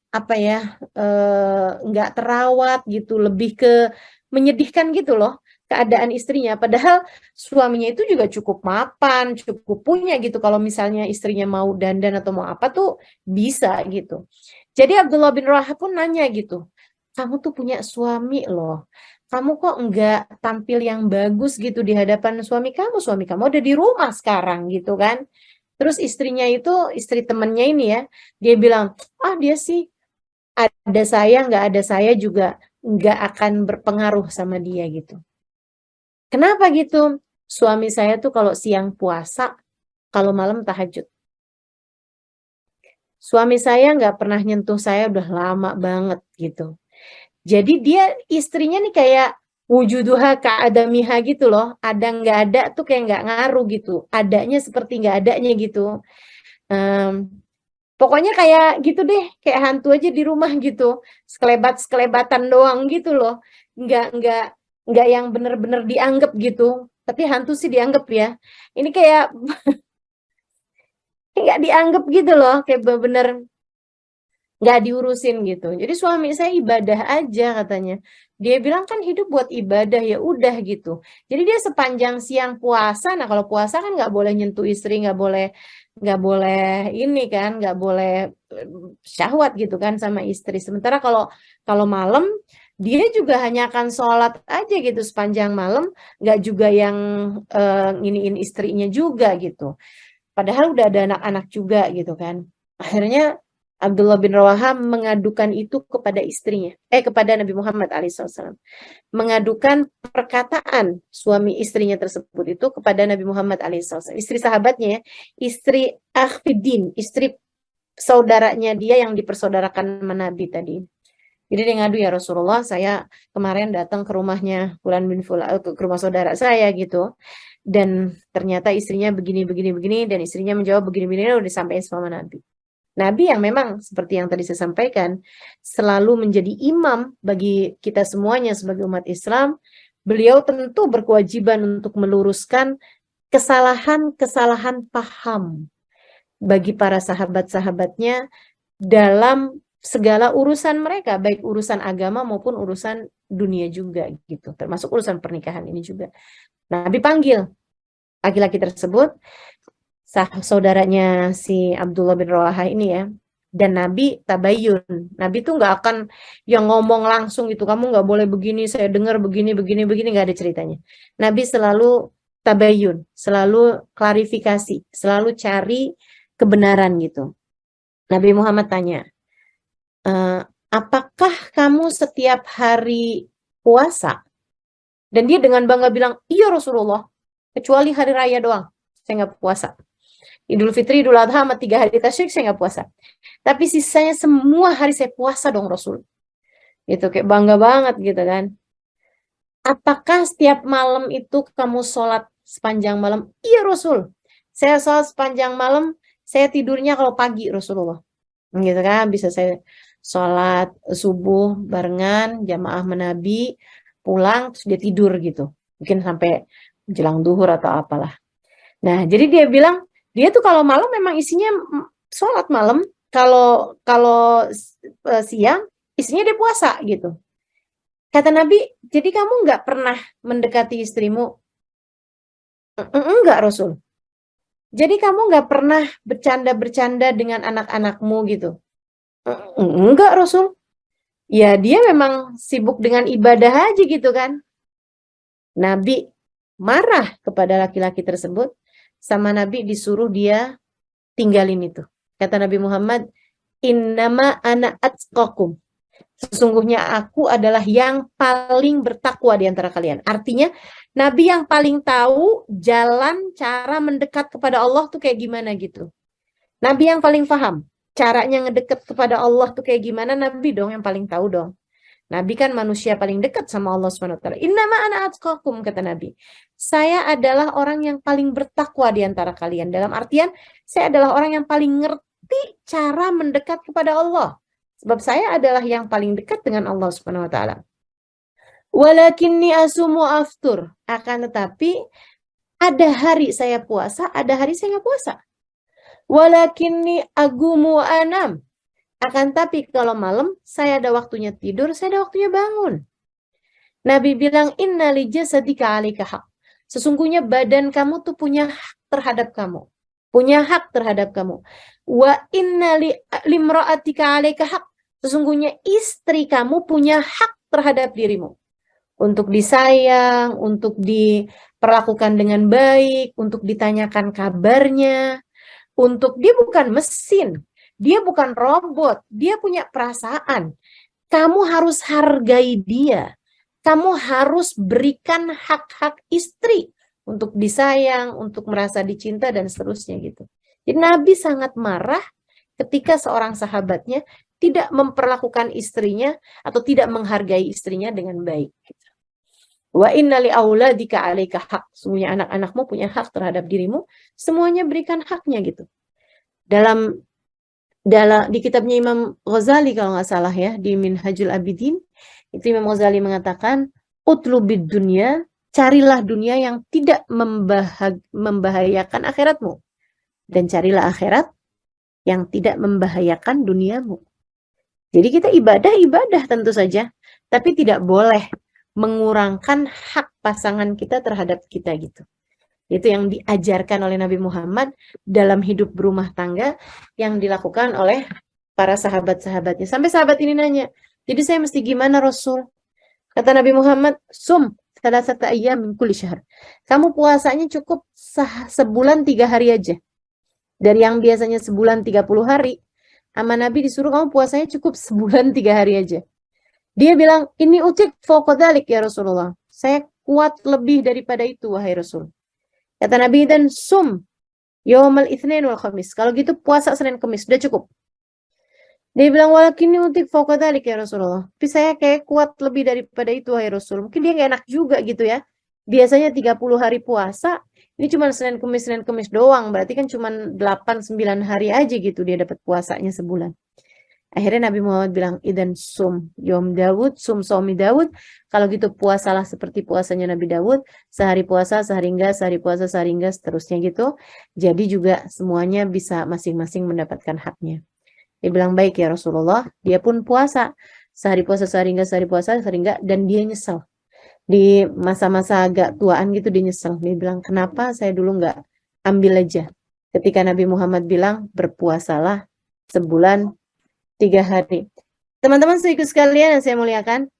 apa ya, nggak terawat gitu, lebih ke menyedihkan gitu loh keadaan istrinya. Padahal suaminya itu juga cukup mapan, cukup punya gitu. Kalau misalnya istrinya mau dandan atau mau apa tuh bisa gitu. Jadi Abdullah bin Rawahah pun nanya gitu, kamu tuh punya suami loh, kamu kok enggak tampil yang bagus gitu di hadapan suami kamu ada di rumah sekarang gitu kan. Terus istrinya itu, istri temennya ini ya, dia bilang, dia sih ada saya, nggak ada saya juga nggak akan berpengaruh sama dia gitu. Kenapa gitu? Suami saya tuh kalau siang puasa, kalau malam tahajud. Suami saya nggak pernah nyentuh saya udah lama banget gitu. Jadi dia, istrinya nih kayak wujuduha ka'adamiha gitu loh. Ada nggak ada tuh kayak nggak ngaruh gitu. Adanya seperti nggak adanya gitu. Pokoknya kayak gitu deh, kayak hantu aja di rumah gitu. Sekelebat-sekelebatan doang gitu loh. Nggak yang bener-bener dianggap gitu. Tapi hantu sih dianggap ya. Ini kayak nggak dianggap gitu loh, kayak bener-bener nggak diurusin gitu. Jadi suami saya ibadah aja katanya. Dia bilang kan hidup buat ibadah, ya udah gitu. Jadi dia sepanjang siang puasa, nah kalau puasa kan nggak boleh nyentuh istri, nggak boleh ini kan, nggak boleh syahwat gitu kan sama istri. Sementara kalau malam dia juga hanya akan sholat aja gitu sepanjang malam, nggak juga yang nginiin istrinya juga gitu. Padahal udah ada anak-anak juga gitu kan. Akhirnya Abdullah bin Rawaha mengadukan itu kepada istrinya, kepada Nabi Muhammad alaihissalam. Mengadukan perkataan suami istrinya tersebut itu kepada Nabi Muhammad alaihissalam. Istri sahabatnya, istri Akhfiddin, istri saudaranya dia yang dipersaudarakan sama Nabi tadi. Jadi dia ngadu, ya Rasulullah, saya kemarin datang ke rumahnya Fulan bin Fulan, ke rumah saudara saya gitu. Dan ternyata istrinya begini, dan istrinya menjawab begini, udah disampaikan sama Nabi. Nabi yang memang seperti yang tadi saya sampaikan, selalu menjadi imam bagi kita semuanya sebagai umat Islam. Beliau tentu berkewajiban untuk meluruskan kesalahan-kesalahan paham bagi para sahabat-sahabatnya dalam segala urusan mereka, baik urusan agama maupun urusan dunia juga gitu, termasuk urusan pernikahan ini juga. Nabi panggil laki-laki tersebut, saudaranya si Abdullah bin Rawaha ini ya, dan Nabi tabayun. Nabi tuh nggak akan yang ngomong langsung gitu, kamu nggak boleh begini, saya dengar begini, nggak ada ceritanya. Nabi selalu tabayun, selalu klarifikasi, selalu cari kebenaran gitu. Nabi Muhammad tanya, apakah kamu setiap hari puasa? Dan dia dengan bangga bilang, iya Rasulullah, kecuali hari raya doang, saya nggak puasa. Idul Fitri, Idul Adha, sama 3 hari tasyrik saya nggak puasa. Tapi sisanya semua hari saya puasa dong Rasul. Itu kayak bangga banget gitu kan. Apakah setiap malam itu kamu sholat sepanjang malam? Iya Rasul. Saya sholat sepanjang malam, saya tidurnya kalau pagi Rasulullah. Gitu kan, bisa saya sholat subuh barengan, jamaah menabi, pulang, terus dia tidur gitu. Mungkin sampai jelang duhur atau apalah. Nah, jadi dia bilang, dia tuh kalau malam memang isinya sholat malam, kalau siang isinya dia puasa gitu. Kata Nabi, jadi kamu nggak pernah mendekati istrimu? Enggak Rasul. Jadi kamu nggak pernah bercanda-bercanda dengan anak-anakmu gitu? Enggak Rasul. Ya dia memang sibuk dengan ibadah aja gitu kan. Nabi marah kepada laki-laki tersebut. Sama Nabi disuruh dia tinggalin itu. Kata Nabi Muhammad, innama ana atqakum. Sesungguhnya aku adalah yang paling bertakwa di antara kalian. Artinya, Nabi yang paling tahu jalan cara mendekat kepada Allah tuh kayak gimana gitu. Nabi yang paling paham caranya ngedeket kepada Allah tuh kayak gimana, Nabi dong yang paling tahu dong. Nabi kan manusia paling dekat sama Allah SWT. Innama ana atqakum, kata Nabi. Saya adalah orang yang paling bertakwa di antara kalian. Dalam artian, saya adalah orang yang paling ngerti cara mendekat kepada Allah. Sebab saya adalah yang paling dekat dengan Allah SWT. Walakinni asumu aftur. Akan tetapi, ada hari saya puasa, ada hari saya nggak puasa. Walakinni agumu anam. Akan tapi kalau malam, saya ada waktunya tidur, saya ada waktunya bangun. Nabi bilang, inna li jasadika alika haq. Sesungguhnya badan kamu tuh punya hak terhadap kamu. Punya hak terhadap kamu. Wa inna li limra'atika alika haq. Sesungguhnya istri kamu punya hak terhadap dirimu. Untuk disayang, untuk diperlakukan dengan baik, untuk ditanyakan kabarnya. Untuk dia bukan mesin. Dia bukan robot, dia punya perasaan. Kamu harus hargai dia. Kamu harus berikan hak-hak istri untuk disayang, untuk merasa dicinta, dan seterusnya gitu. Jadi Nabi sangat marah ketika seorang sahabatnya tidak memperlakukan istrinya atau tidak menghargai istrinya dengan baik. Wa inna li auladika 'alaika haq. Semuanya anak-anakmu punya hak terhadap dirimu, semuanya berikan haknya gitu. Di kitabnya Imam Ghazali kalau nggak salah ya, di Minhajul Abidin, itu Imam Ghazali mengatakan, utlubid dunya, carilah dunia yang tidak membahayakan akhiratmu. Dan carilah akhirat yang tidak membahayakan duniamu. Jadi kita ibadah tentu saja, tapi tidak boleh mengurangkan hak pasangan kita terhadap kita gitu. Itu yang diajarkan oleh Nabi Muhammad dalam hidup berumah tangga yang dilakukan oleh para sahabat-sahabatnya. Sampai sahabat ini nanya, jadi saya mesti gimana Rasul? Kata Nabi Muhammad, sum salasata ayyam min kulli syahr. Kamu puasanya cukup sebulan 3 hari aja. Dari yang biasanya sebulan 30 hari, sama Nabi disuruh kamu puasanya cukup sebulan 3 hari aja. Dia bilang, ini utik fauqadhalik ya Rasulullah. Saya kuat lebih daripada itu, wahai Rasul. Kata Nabi, dan sum yaumal itsnain wal khamis. Kalau gitu puasa Senin Kamis, udah cukup. Dia bilang, walakin utik fauqadhalik ya Rasulullah. Tapi saya kayak kuat lebih daripada itu, wahai Rasul. Mungkin dia gak enak juga gitu ya. Biasanya 30 hari puasa, ini cuma Senin Kamis doang. Berarti kan cuma 8-9 hari aja gitu dia dapat puasanya sebulan. Akhirnya Nabi Muhammad bilang, idan sum yom Dawud, sum somi Dawud. Kalau gitu puasalah seperti puasanya Nabi Dawud. Sehari puasa, sehari enggak, sehari puasa, sehari enggak, seterusnya gitu. Jadi juga semuanya bisa masing-masing mendapatkan haknya. Dia bilang, baik ya Rasulullah. Dia pun puasa. Sehari puasa, sehari enggak, sehari puasa, sehari enggak. Dan dia nyesel. Di masa-masa agak tuaan gitu dia nyesel. Dia bilang, kenapa saya dulu enggak ambil aja. Ketika Nabi Muhammad bilang, berpuasalah sebulan 3 hari. Teman-teman ikut sekalian yang saya muliakan.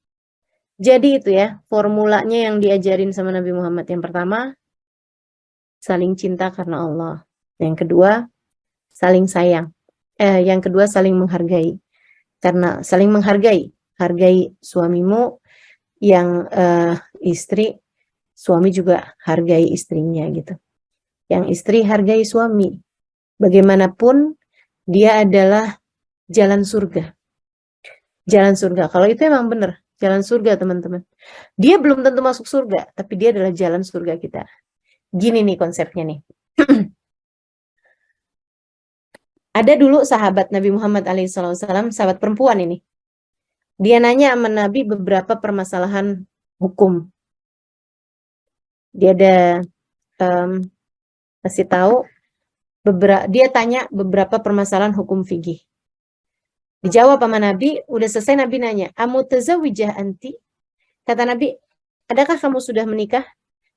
Jadi itu ya, formulanya yang diajarin sama Nabi Muhammad. Yang pertama, saling cinta karena Allah. Yang kedua, saling sayang. Yang kedua, saling menghargai. Karena saling menghargai. Hargai suamimu, yang istri, suami juga hargai istrinya gitu. Yang istri hargai suami. Bagaimanapun, dia adalah jalan surga. Jalan surga. Kalau itu emang benar, jalan surga teman-teman. Dia belum tentu masuk surga, tapi dia adalah jalan surga kita. Gini nih konsepnya nih. Ada dulu sahabat Nabi Muhammad SAW, sahabat perempuan ini. Dia nanya sama Nabi beberapa permasalahan hukum. Dia ada kasih tahu dia tanya beberapa permasalahan hukum fikih. Dijawab sama Nabi, udah selesai Nabi nanya, amutazawijah anti? Kata Nabi, adakah kamu sudah menikah?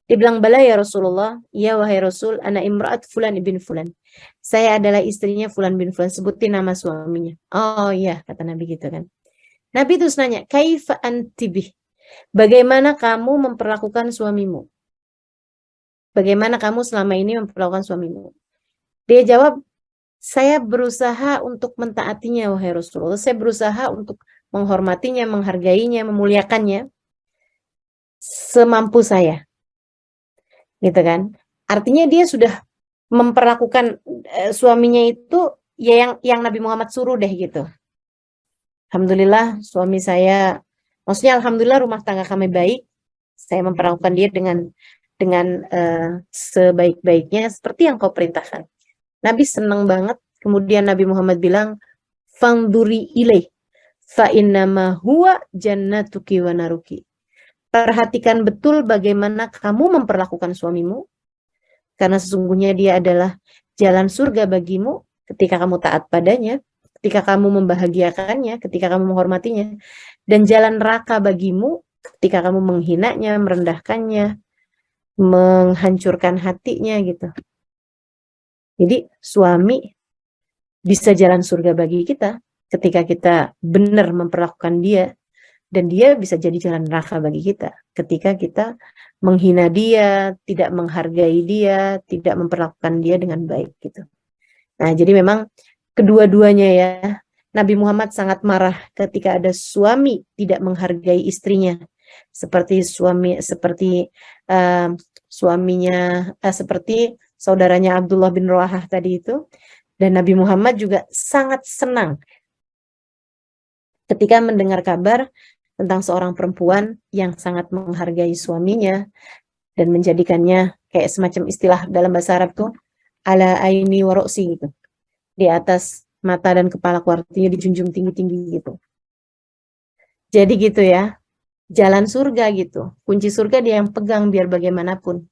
Dia bilang, bala ya Rasulullah, ya wahai Rasul, ana imra'at fulan ibn fulan. Saya adalah istrinya fulan bin fulan, sebutin nama suaminya. Oh iya, kata Nabi gitu kan. Nabi terus nanya, kaifa antibih? Bagaimana kamu memperlakukan suamimu? Bagaimana kamu selama ini memperlakukan suamimu? Dia jawab, saya berusaha untuk mentaatinya, wahai Rasulullah. Saya berusaha untuk menghormatinya, menghargainya, memuliakannya semampu saya. Gitu kan. Artinya dia sudah memperlakukan suaminya itu ya yang Nabi Muhammad suruh deh gitu. Alhamdulillah suami saya, maksudnya alhamdulillah rumah tangga kami baik. Saya memperlakukan dia dengan sebaik-baiknya seperti yang kau perintahkan. Nabi senang banget. Kemudian Nabi Muhammad bilang, "Fangduri ilaih fa innama huwa jannatuki wa naruki." Perhatikan betul bagaimana kamu memperlakukan suamimu, karena sesungguhnya dia adalah jalan surga bagimu ketika kamu taat padanya, ketika kamu membahagiakannya, ketika kamu menghormatinya, dan jalan neraka bagimu ketika kamu menghinanya, merendahkannya, menghancurkan hatinya gitu. Jadi suami bisa jalan surga bagi kita ketika kita benar memperlakukan dia, dan dia bisa jadi jalan neraka bagi kita ketika kita menghina dia, tidak menghargai dia, tidak memperlakukan dia dengan baik gitu. Nah, jadi memang kedua-duanya ya, Nabi Muhammad sangat marah ketika ada suami tidak menghargai istrinya, seperti saudaranya Abdullah bin Rawahah tadi itu. Dan Nabi Muhammad juga sangat senang ketika mendengar kabar tentang seorang perempuan yang sangat menghargai suaminya dan menjadikannya kayak semacam istilah dalam bahasa Arab tuh ala aini wa ro'si gitu. Di atas mata dan kepala, artinya dijunjung tinggi-tinggi gitu. Jadi gitu ya, jalan surga gitu. Kunci surga dia yang pegang biar bagaimanapun.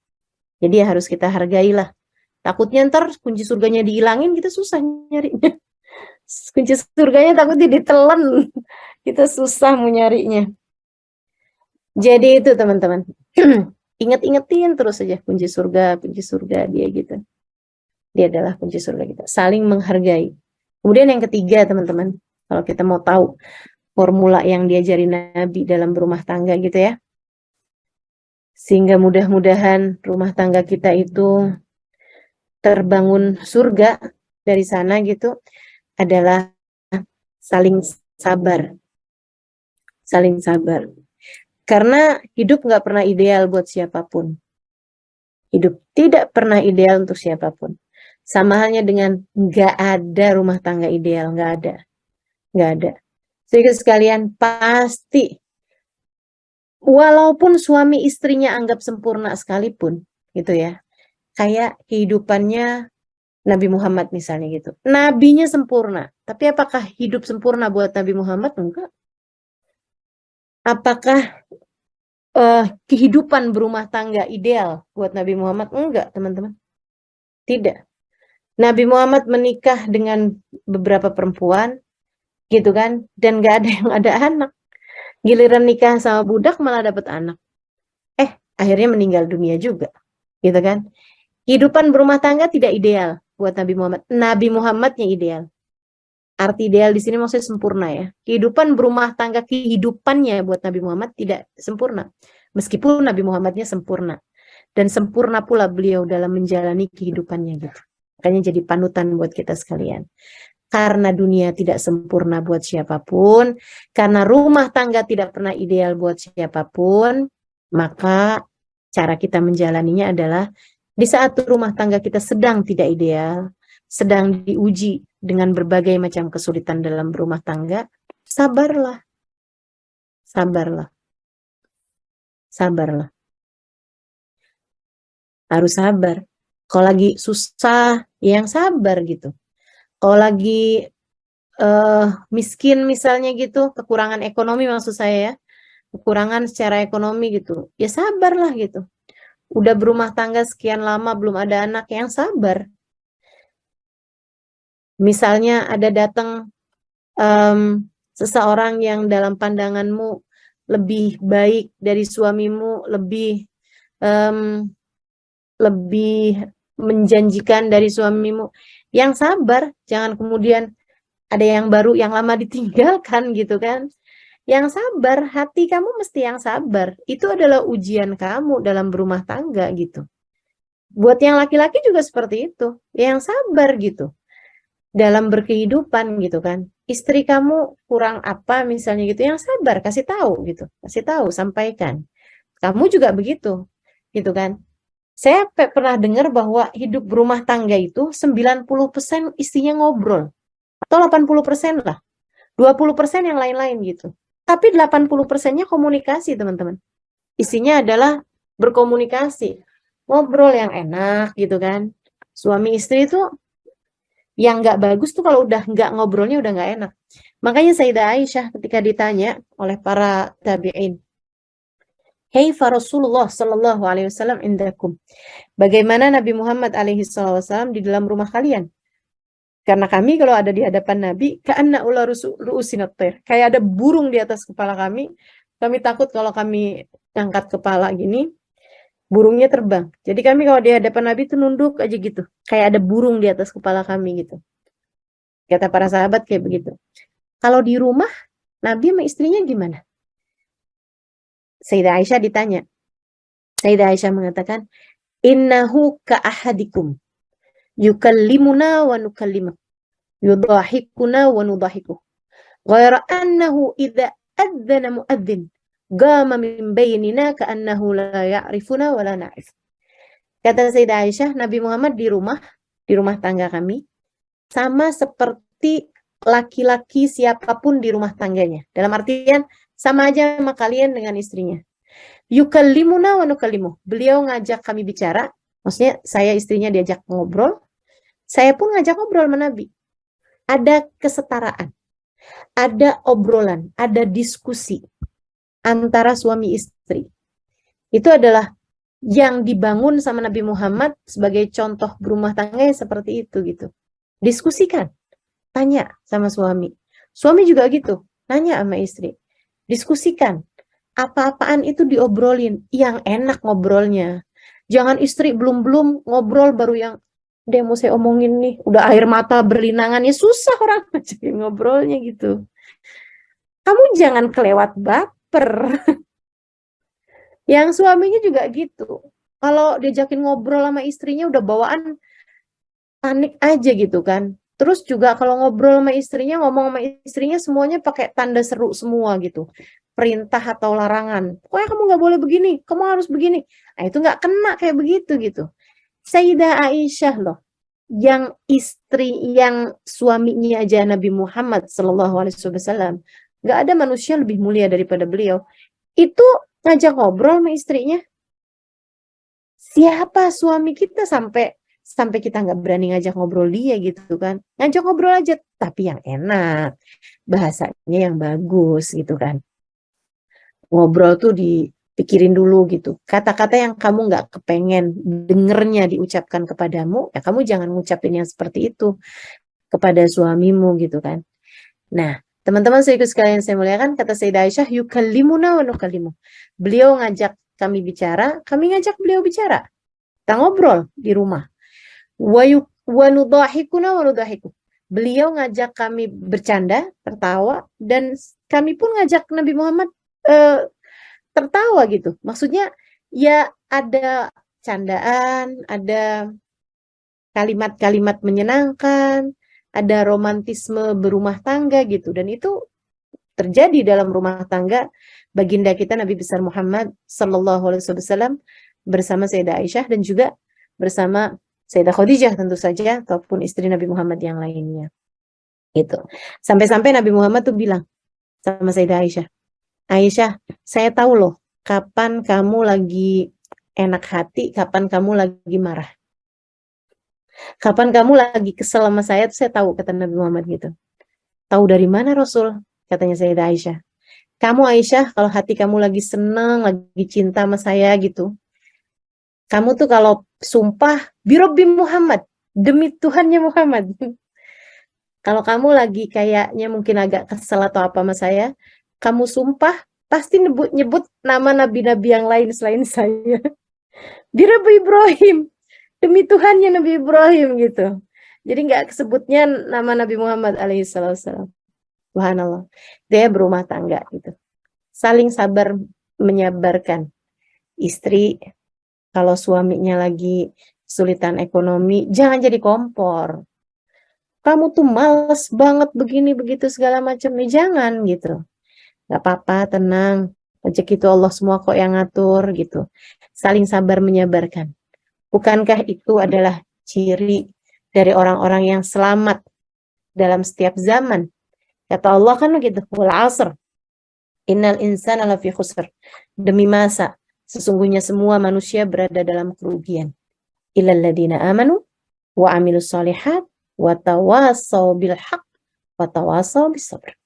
Jadi ya harus kita hargailah. Takutnya ntar kunci surganya dihilangin, kita susah nyarinya. Kunci surganya takutnya ditelan, kita susah mau nyarinya. Jadi itu teman-teman, inget-ingetin terus aja kunci surga dia gitu. Dia adalah kunci surga kita, saling menghargai. Kemudian yang ketiga teman-teman, kalau kita mau tahu formula yang diajari Nabi dalam berumah tangga gitu ya, sehingga mudah-mudahan rumah tangga kita itu terbangun surga dari sana gitu, adalah saling sabar. Saling sabar. Karena hidup nggak pernah ideal buat siapapun. Hidup tidak pernah ideal untuk siapapun. Sama halnya dengan nggak ada rumah tangga ideal, nggak ada. Nggak ada. Jadi sekalian pasti, walaupun suami istrinya anggap sempurna sekalipun, gitu ya, kayak kehidupannya Nabi Muhammad misalnya gitu. Nabinya sempurna, tapi apakah hidup sempurna buat Nabi Muhammad? Enggak. Apakah kehidupan berumah tangga ideal buat Nabi Muhammad? Enggak, teman-teman. Tidak. Nabi Muhammad menikah dengan beberapa perempuan, gitu kan, dan gak ada yang ada anak. Giliran nikah sama budak malah dapat anak. Akhirnya meninggal dunia juga, gitu kan. Kehidupan berumah tangga tidak ideal buat Nabi Muhammad. Nabi Muhammadnya ideal. Arti ideal di sini maksudnya sempurna ya. Kehidupan berumah tangga, kehidupannya buat Nabi Muhammad tidak sempurna. Meskipun Nabi Muhammadnya sempurna. Dan sempurna pula beliau dalam menjalani kehidupannya gitu. Makanya jadi panutan buat kita sekalian. Karena dunia tidak sempurna buat siapapun, karena rumah tangga tidak pernah ideal buat siapapun, maka cara kita menjalaninya adalah di saat rumah tangga kita sedang tidak ideal, sedang diuji dengan berbagai macam kesulitan dalam berumah tangga, sabarlah. Sabarlah. Sabarlah. Harus sabar. Kalau lagi susah, yang sabar gitu. Kalau lagi miskin misalnya gitu, kekurangan ekonomi maksud saya ya, kekurangan secara ekonomi gitu, ya sabarlah gitu. Udah berumah tangga sekian lama belum ada anak, yang sabar. Misalnya ada datang seseorang yang dalam pandanganmu lebih baik dari suamimu, lebih menjanjikan dari suamimu, yang sabar. Jangan kemudian ada yang baru, yang lama ditinggalkan gitu kan. Yang sabar, hati kamu mesti yang sabar. Itu adalah ujian kamu dalam berumah tangga gitu. Buat yang laki-laki juga seperti itu, yang sabar gitu dalam berkehidupan gitu kan. Istri kamu kurang apa misalnya gitu, yang sabar, kasih tahu gitu, kasih tahu, sampaikan. Kamu juga begitu gitu kan. Saya pernah dengar bahwa hidup berumah tangga itu 90% isinya ngobrol. Atau 80% lah. 20% yang lain-lain gitu. Tapi 80%-nya komunikasi, teman-teman. Isinya adalah berkomunikasi. Ngobrol yang enak gitu kan. Suami istri itu yang nggak bagus tuh kalau udah nggak ngobrolnya udah nggak enak. Makanya Sayyidah Aisyah ketika ditanya oleh para tabi'in, "Hei Rasulullah sallallahu alaihi wasallam indakum." Bagaimana Nabi Muhammad alaihi wasallam di dalam rumah kalian? Karena kami kalau ada di hadapan Nabi, ka'anna ula ru'usinat thair. Kayak ada burung di atas kepala kami. Kami takut kalau kami angkat kepala gini, burungnya terbang. Jadi kami kalau di hadapan Nabi itu nunduk aja gitu. Kayak ada burung di atas kepala kami gitu. Kata para sahabat kayak begitu. Kalau di rumah, Nabi sama istrinya gimana? Sayyidah Aisyah ditanya. Sayyidah Aisyah mengatakan, "Innahu ka'ahadikum. Yukallimuna wa nukallimu. Yudahikuna wa nudahiku. Ghaira annahu idza adzana muadzin. Gama min bainina ka'annahu la ya'rifuna wa la na'rif." Kata Sayyidah Aisyah, Nabi Muhammad di rumah tangga kami, sama seperti laki-laki siapapun di rumah tangganya. Dalam artian, sama aja sama kalian dengan istrinya. Yukallimuna wa nukallimu. Beliau ngajak kami bicara, maksudnya saya istrinya diajak ngobrol, saya pun ngajak ngobrol sama Nabi. Ada kesetaraan, ada obrolan, ada diskusi antara suami istri. Itu adalah yang dibangun sama Nabi Muhammad sebagai contoh berumah tangga seperti itu gitu. Diskusikan, tanya sama suami. Suami juga gitu, nanya sama istri. Diskusikan, apa-apaan itu diobrolin, yang enak ngobrolnya. Jangan istri belum ngobrol baru yang dia mau saya omongin nih, udah air mata berlinangan, ya susah orang ngajakin ngobrolnya gitu. Kamu jangan kelewat baper. Yang suaminya juga gitu. Kalau diajakin ngobrol sama istrinya udah bawaan panik aja gitu kan. Terus juga kalau ngobrol sama istrinya, ngomong sama istrinya semuanya pakai tanda seru semua gitu. Perintah atau larangan. Pokoknya kamu nggak boleh begini, kamu harus begini. Nah, itu nggak kena kayak begitu gitu. Sayyidah Aisyah loh, yang istri, yang suaminya aja Nabi Muhammad SAW, nggak ada manusia lebih mulia daripada beliau. Itu ngajak ngobrol sama istrinya. Siapa suami kita sampai kita nggak berani ngajak ngobrol dia gitu kan? Ngajak ngobrol aja, tapi yang enak, bahasanya yang bagus gitu kan. Ngobrol tuh dipikirin dulu gitu. Kata-kata yang kamu nggak kepengen dengernya diucapkan kepadamu, ya kamu jangan ngucapin yang seperti itu kepada suamimu gitu kan. Nah, teman-teman sekalian saya muliakan, kata Sayyidah Aisyah, yukallimuna wa nukallimu. Beliau ngajak kami bicara, kami ngajak beliau bicara. Kita ngobrol di rumah. Wa nudahikuna wa nudahiku. Beliau ngajak kami bercanda, tertawa, dan kami pun ngajak Nabi Muhammad tertawa gitu. Maksudnya ya ada candaan, ada kalimat-kalimat menyenangkan, ada romantisme berumah tangga gitu. Dan itu terjadi dalam rumah tangga baginda kita Nabi besar Muhammad sallallahu alaihi wasallam bersama Sayyidah Aisyah dan juga bersama Sayyidah Khadijah tentu saja, ataupun istri Nabi Muhammad yang lainnya. Gitu. Sampai-sampai Nabi Muhammad tuh bilang sama Sayyidah Aisyah, Aisyah, saya tahu loh kapan kamu lagi enak hati, kapan kamu lagi marah. Kapan kamu lagi kesel sama saya, tuh saya tahu, kata Nabi Muhammad gitu. Tahu dari mana Rasul? Katanya Sayyidah Aisyah. Kamu Aisyah, kalau hati kamu lagi senang, lagi cinta sama saya gitu, kamu tuh kalau sumpah, birobbi Muhammad, demi Tuhannya Muhammad. Kalau kamu lagi kayaknya mungkin agak kesel atau apa sama saya, kamu sumpah, pasti nyebut nama nabi-nabi yang lain selain saya. Birobbi Ibrahim, demi Tuhannya Nabi Ibrahim gitu. Jadi nggak kesebutnya nama Nabi Muhammad alaihissalam. Subhanallah. Dia berumah tangga gitu. Saling sabar menyabarkan. Istri kalau suaminya lagi kesulitan ekonomi, jangan jadi kompor. Kamu tuh males banget begini begitu segala macam, nih jangan gitu. Gak apa-apa, tenang. Rezeki itu Allah semua kok yang ngatur gitu. Saling sabar menyabarkan. Bukankah itu adalah ciri dari orang-orang yang selamat dalam setiap zaman? Kata Allah kan begitu, wal asr. Innal insana lafi khusr. Demi masa, sesungguhnya semua manusia berada dalam kerugian. Illal ladina amanu wa amilus solihat wa tawasaw bil haq wa tawasaw bis sabr.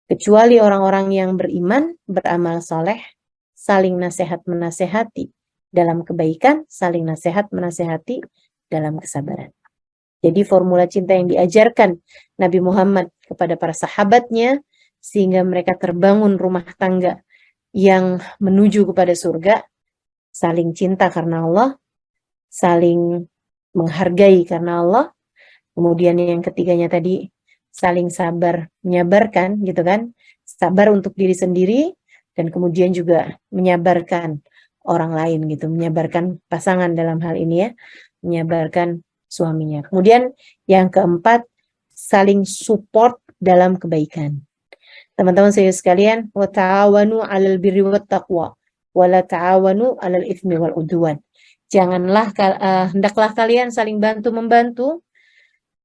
Kecuali orang-orang yang beriman, beramal soleh, saling nasihat menasehati dalam kebaikan, saling nasihat menasehati dalam kesabaran. Jadi formula cinta yang diajarkan Nabi Muhammad kepada para sahabatnya, sehingga mereka terbangun rumah tangga yang menuju kepada surga, saling cinta karena Allah, saling menghargai karena Allah, kemudian yang ketiganya tadi, saling sabar menyabarkan gitu kan, sabar untuk diri sendiri, dan kemudian juga menyabarkan orang lain gitu, menyabarkan pasangan dalam hal ini ya, menyabarkan suaminya. Kemudian yang keempat, saling support dalam kebaikan. Teman-teman saya sekalian, wa ta'awanu 'alal birri wat taqwa wa la ta'awanu 'alal itsmi wal 'udwan. Janganlah hendaklah kalian saling bantu-membantu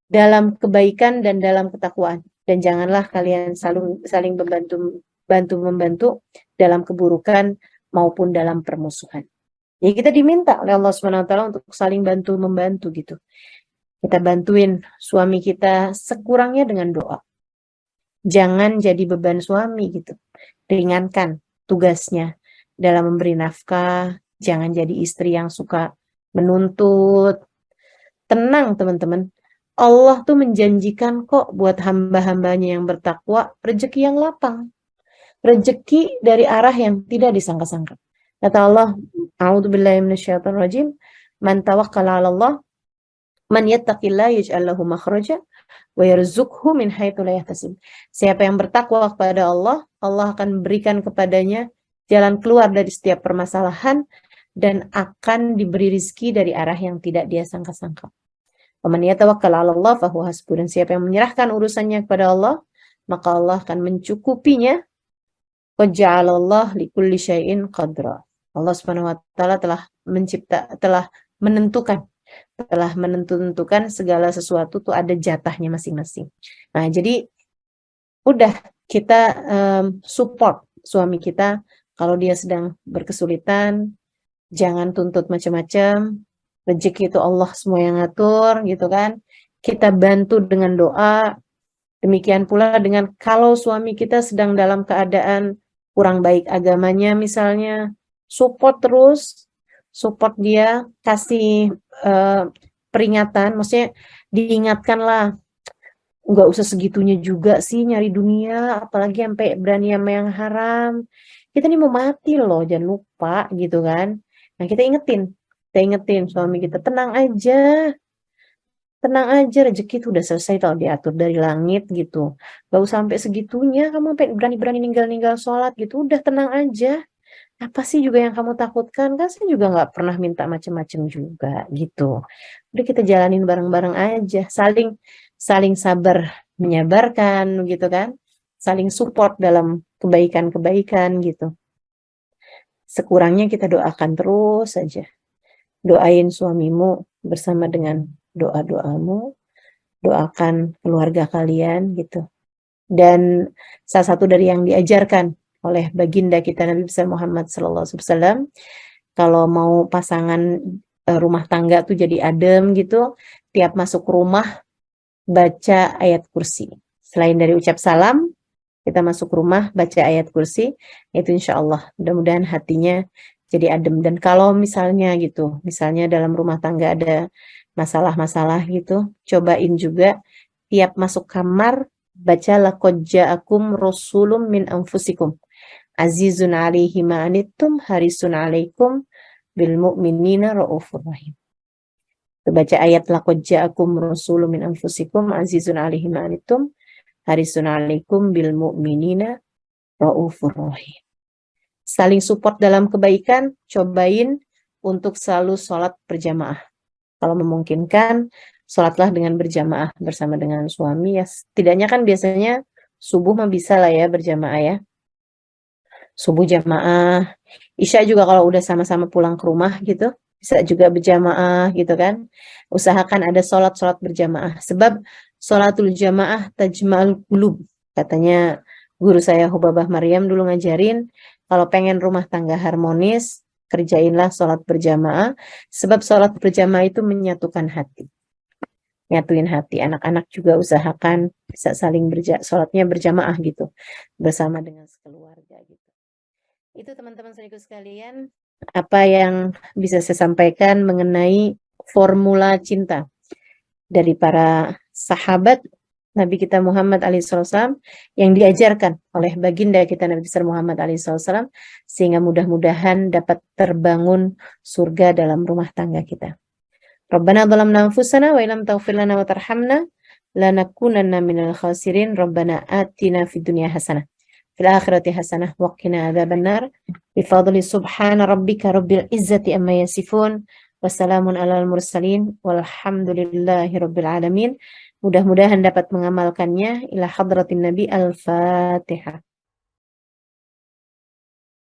dalam kebaikan dan dalam ketakwaan, dan janganlah kalian saling membantu dalam keburukan maupun dalam permusuhan. Jadi kita diminta oleh Allah Subhanahu wa taala untuk saling bantu-membantu gitu. Kita bantuin suami kita sekurangnya dengan doa. Jangan jadi beban suami gitu. Ringankan tugasnya dalam memberi nafkah, jangan jadi istri yang suka menuntut. Tenang teman-teman. Allah tuh menjanjikan kok buat hamba-hambanya yang bertakwa rezeki yang lapang. Rezeki dari arah yang tidak disangka-sangka. Kata Allah, a'udzubillahi minasyaitonirrajim, man tawakkala 'ala Allah, man yattaqillaha yaj'al lahu makhraja wa yarzuqhu min haitsu la yahtasib. Siapa yang bertakwa kepada Allah, Allah akan berikan kepadanya jalan keluar dari setiap permasalahan dan akan diberi rizki dari arah yang tidak dia sangka-sangka. Wa man yatawakkal 'ala Allah fahuwa hasbuh. Dan siapa yang menyerahkan urusannya kepada Allah, maka Allah akan mencukupinya. Qad ja'alallahu likulli syai'in qadra. Allah Subhanahu wa taala telah menentukan segala sesuatu tuh ada jatahnya masing-masing. Nah, jadi udah kita support suami kita kalau dia sedang berkesulitan, jangan tuntut macam-macam. Rezeki itu Allah semua yang ngatur gitu kan. Kita bantu dengan doa. Demikian pula dengan kalau suami kita sedang dalam keadaan kurang baik agamanya misalnya, support dia, kasih peringatan, maksudnya diingatkanlah, nggak usah segitunya juga sih nyari dunia, apalagi sampai berani sama yang haram. Kita nih mau mati loh, jangan lupa gitu kan. Nah, kita ingetin suami kita, tenang aja, rezeki itu udah selesai tau diatur dari langit gitu. Gak usah sampai segitunya kamu sampai berani-berani ninggal sholat gitu. Udah tenang aja. Apa sih juga yang kamu takutkan? Kan saya juga nggak pernah minta macam-macam juga gitu. Udah kita jalanin bareng-bareng aja. Saling sabar menyabarkan gitu kan. Saling support dalam kebaikan-kebaikan gitu. Sekurangnya kita doakan terus saja. Doain suamimu bersama dengan doa-doamu. Doakan keluarga kalian gitu. Dan salah satu dari yang diajarkan oleh baginda kita Nabi besar Muhammad SAW, kalau mau pasangan rumah tangga tuh jadi adem gitu, tiap masuk rumah baca ayat kursi. Selain dari ucap salam, kita masuk rumah baca ayat kursi, itu insya Allah mudah-mudahan hatinya jadi adem. Dan kalau misalnya dalam rumah tangga ada masalah-masalah gitu, cobain juga tiap masuk kamar baca laqad ja'akum rasulun min anfusikum azizun 'alaihi ma anittum harisun 'alaikum bil mu'minina raufur rahim. Baca ayat laqad ja'akum rasulun min anfusikum azizun 'alaihi ma anittum harisun 'alaikum bil mu'minina raufur rahim. Saling support dalam kebaikan, cobain untuk selalu sholat berjamaah. Kalau memungkinkan, sholatlah dengan berjamaah bersama dengan suami ya. Setidaknya kan biasanya subuh mah bisa lah ya berjamaah ya. Subuh jamaah, isya juga kalau udah sama-sama pulang ke rumah gitu, bisa juga berjamaah gitu kan. Usahakan ada sholat berjamaah. Sebab sholatul jamaah tajma'ul qulub. Katanya guru saya Hubabah Maryam dulu ngajarin, kalau pengen rumah tangga harmonis, kerjainlah sholat berjamaah, sebab sholat berjamaah itu menyatukan hati. Nyatuin hati. Anak-anak juga usahakan bisa saling sholatnya berjamaah gitu, bersama dengan sekeluarga gitu. Itu teman-teman saudaraku sekalian, apa yang bisa saya sampaikan mengenai formula cinta dari para sahabat Nabi kita Muhammad SAW yang diajarkan oleh baginda kita Nabi besar Muhammad SAW, sehingga mudah-mudahan dapat terbangun surga dalam rumah tangga kita. Rabbana dhalamna anfusana wa illam taghfir lana wa tarhamna lanakunanna minal khasirin. Rabbana atina fid dunya hasanah fil akhirati hasanah wa qina adzabannar. Bifadli subhana rabbika rabbil izzati amma yasifun. Wassalamun alal mursalin walhamdulillahi rabbil alamin. Mudah-mudahan dapat mengamalkannya. Ila hadratin Nabi. Al-Fatihah.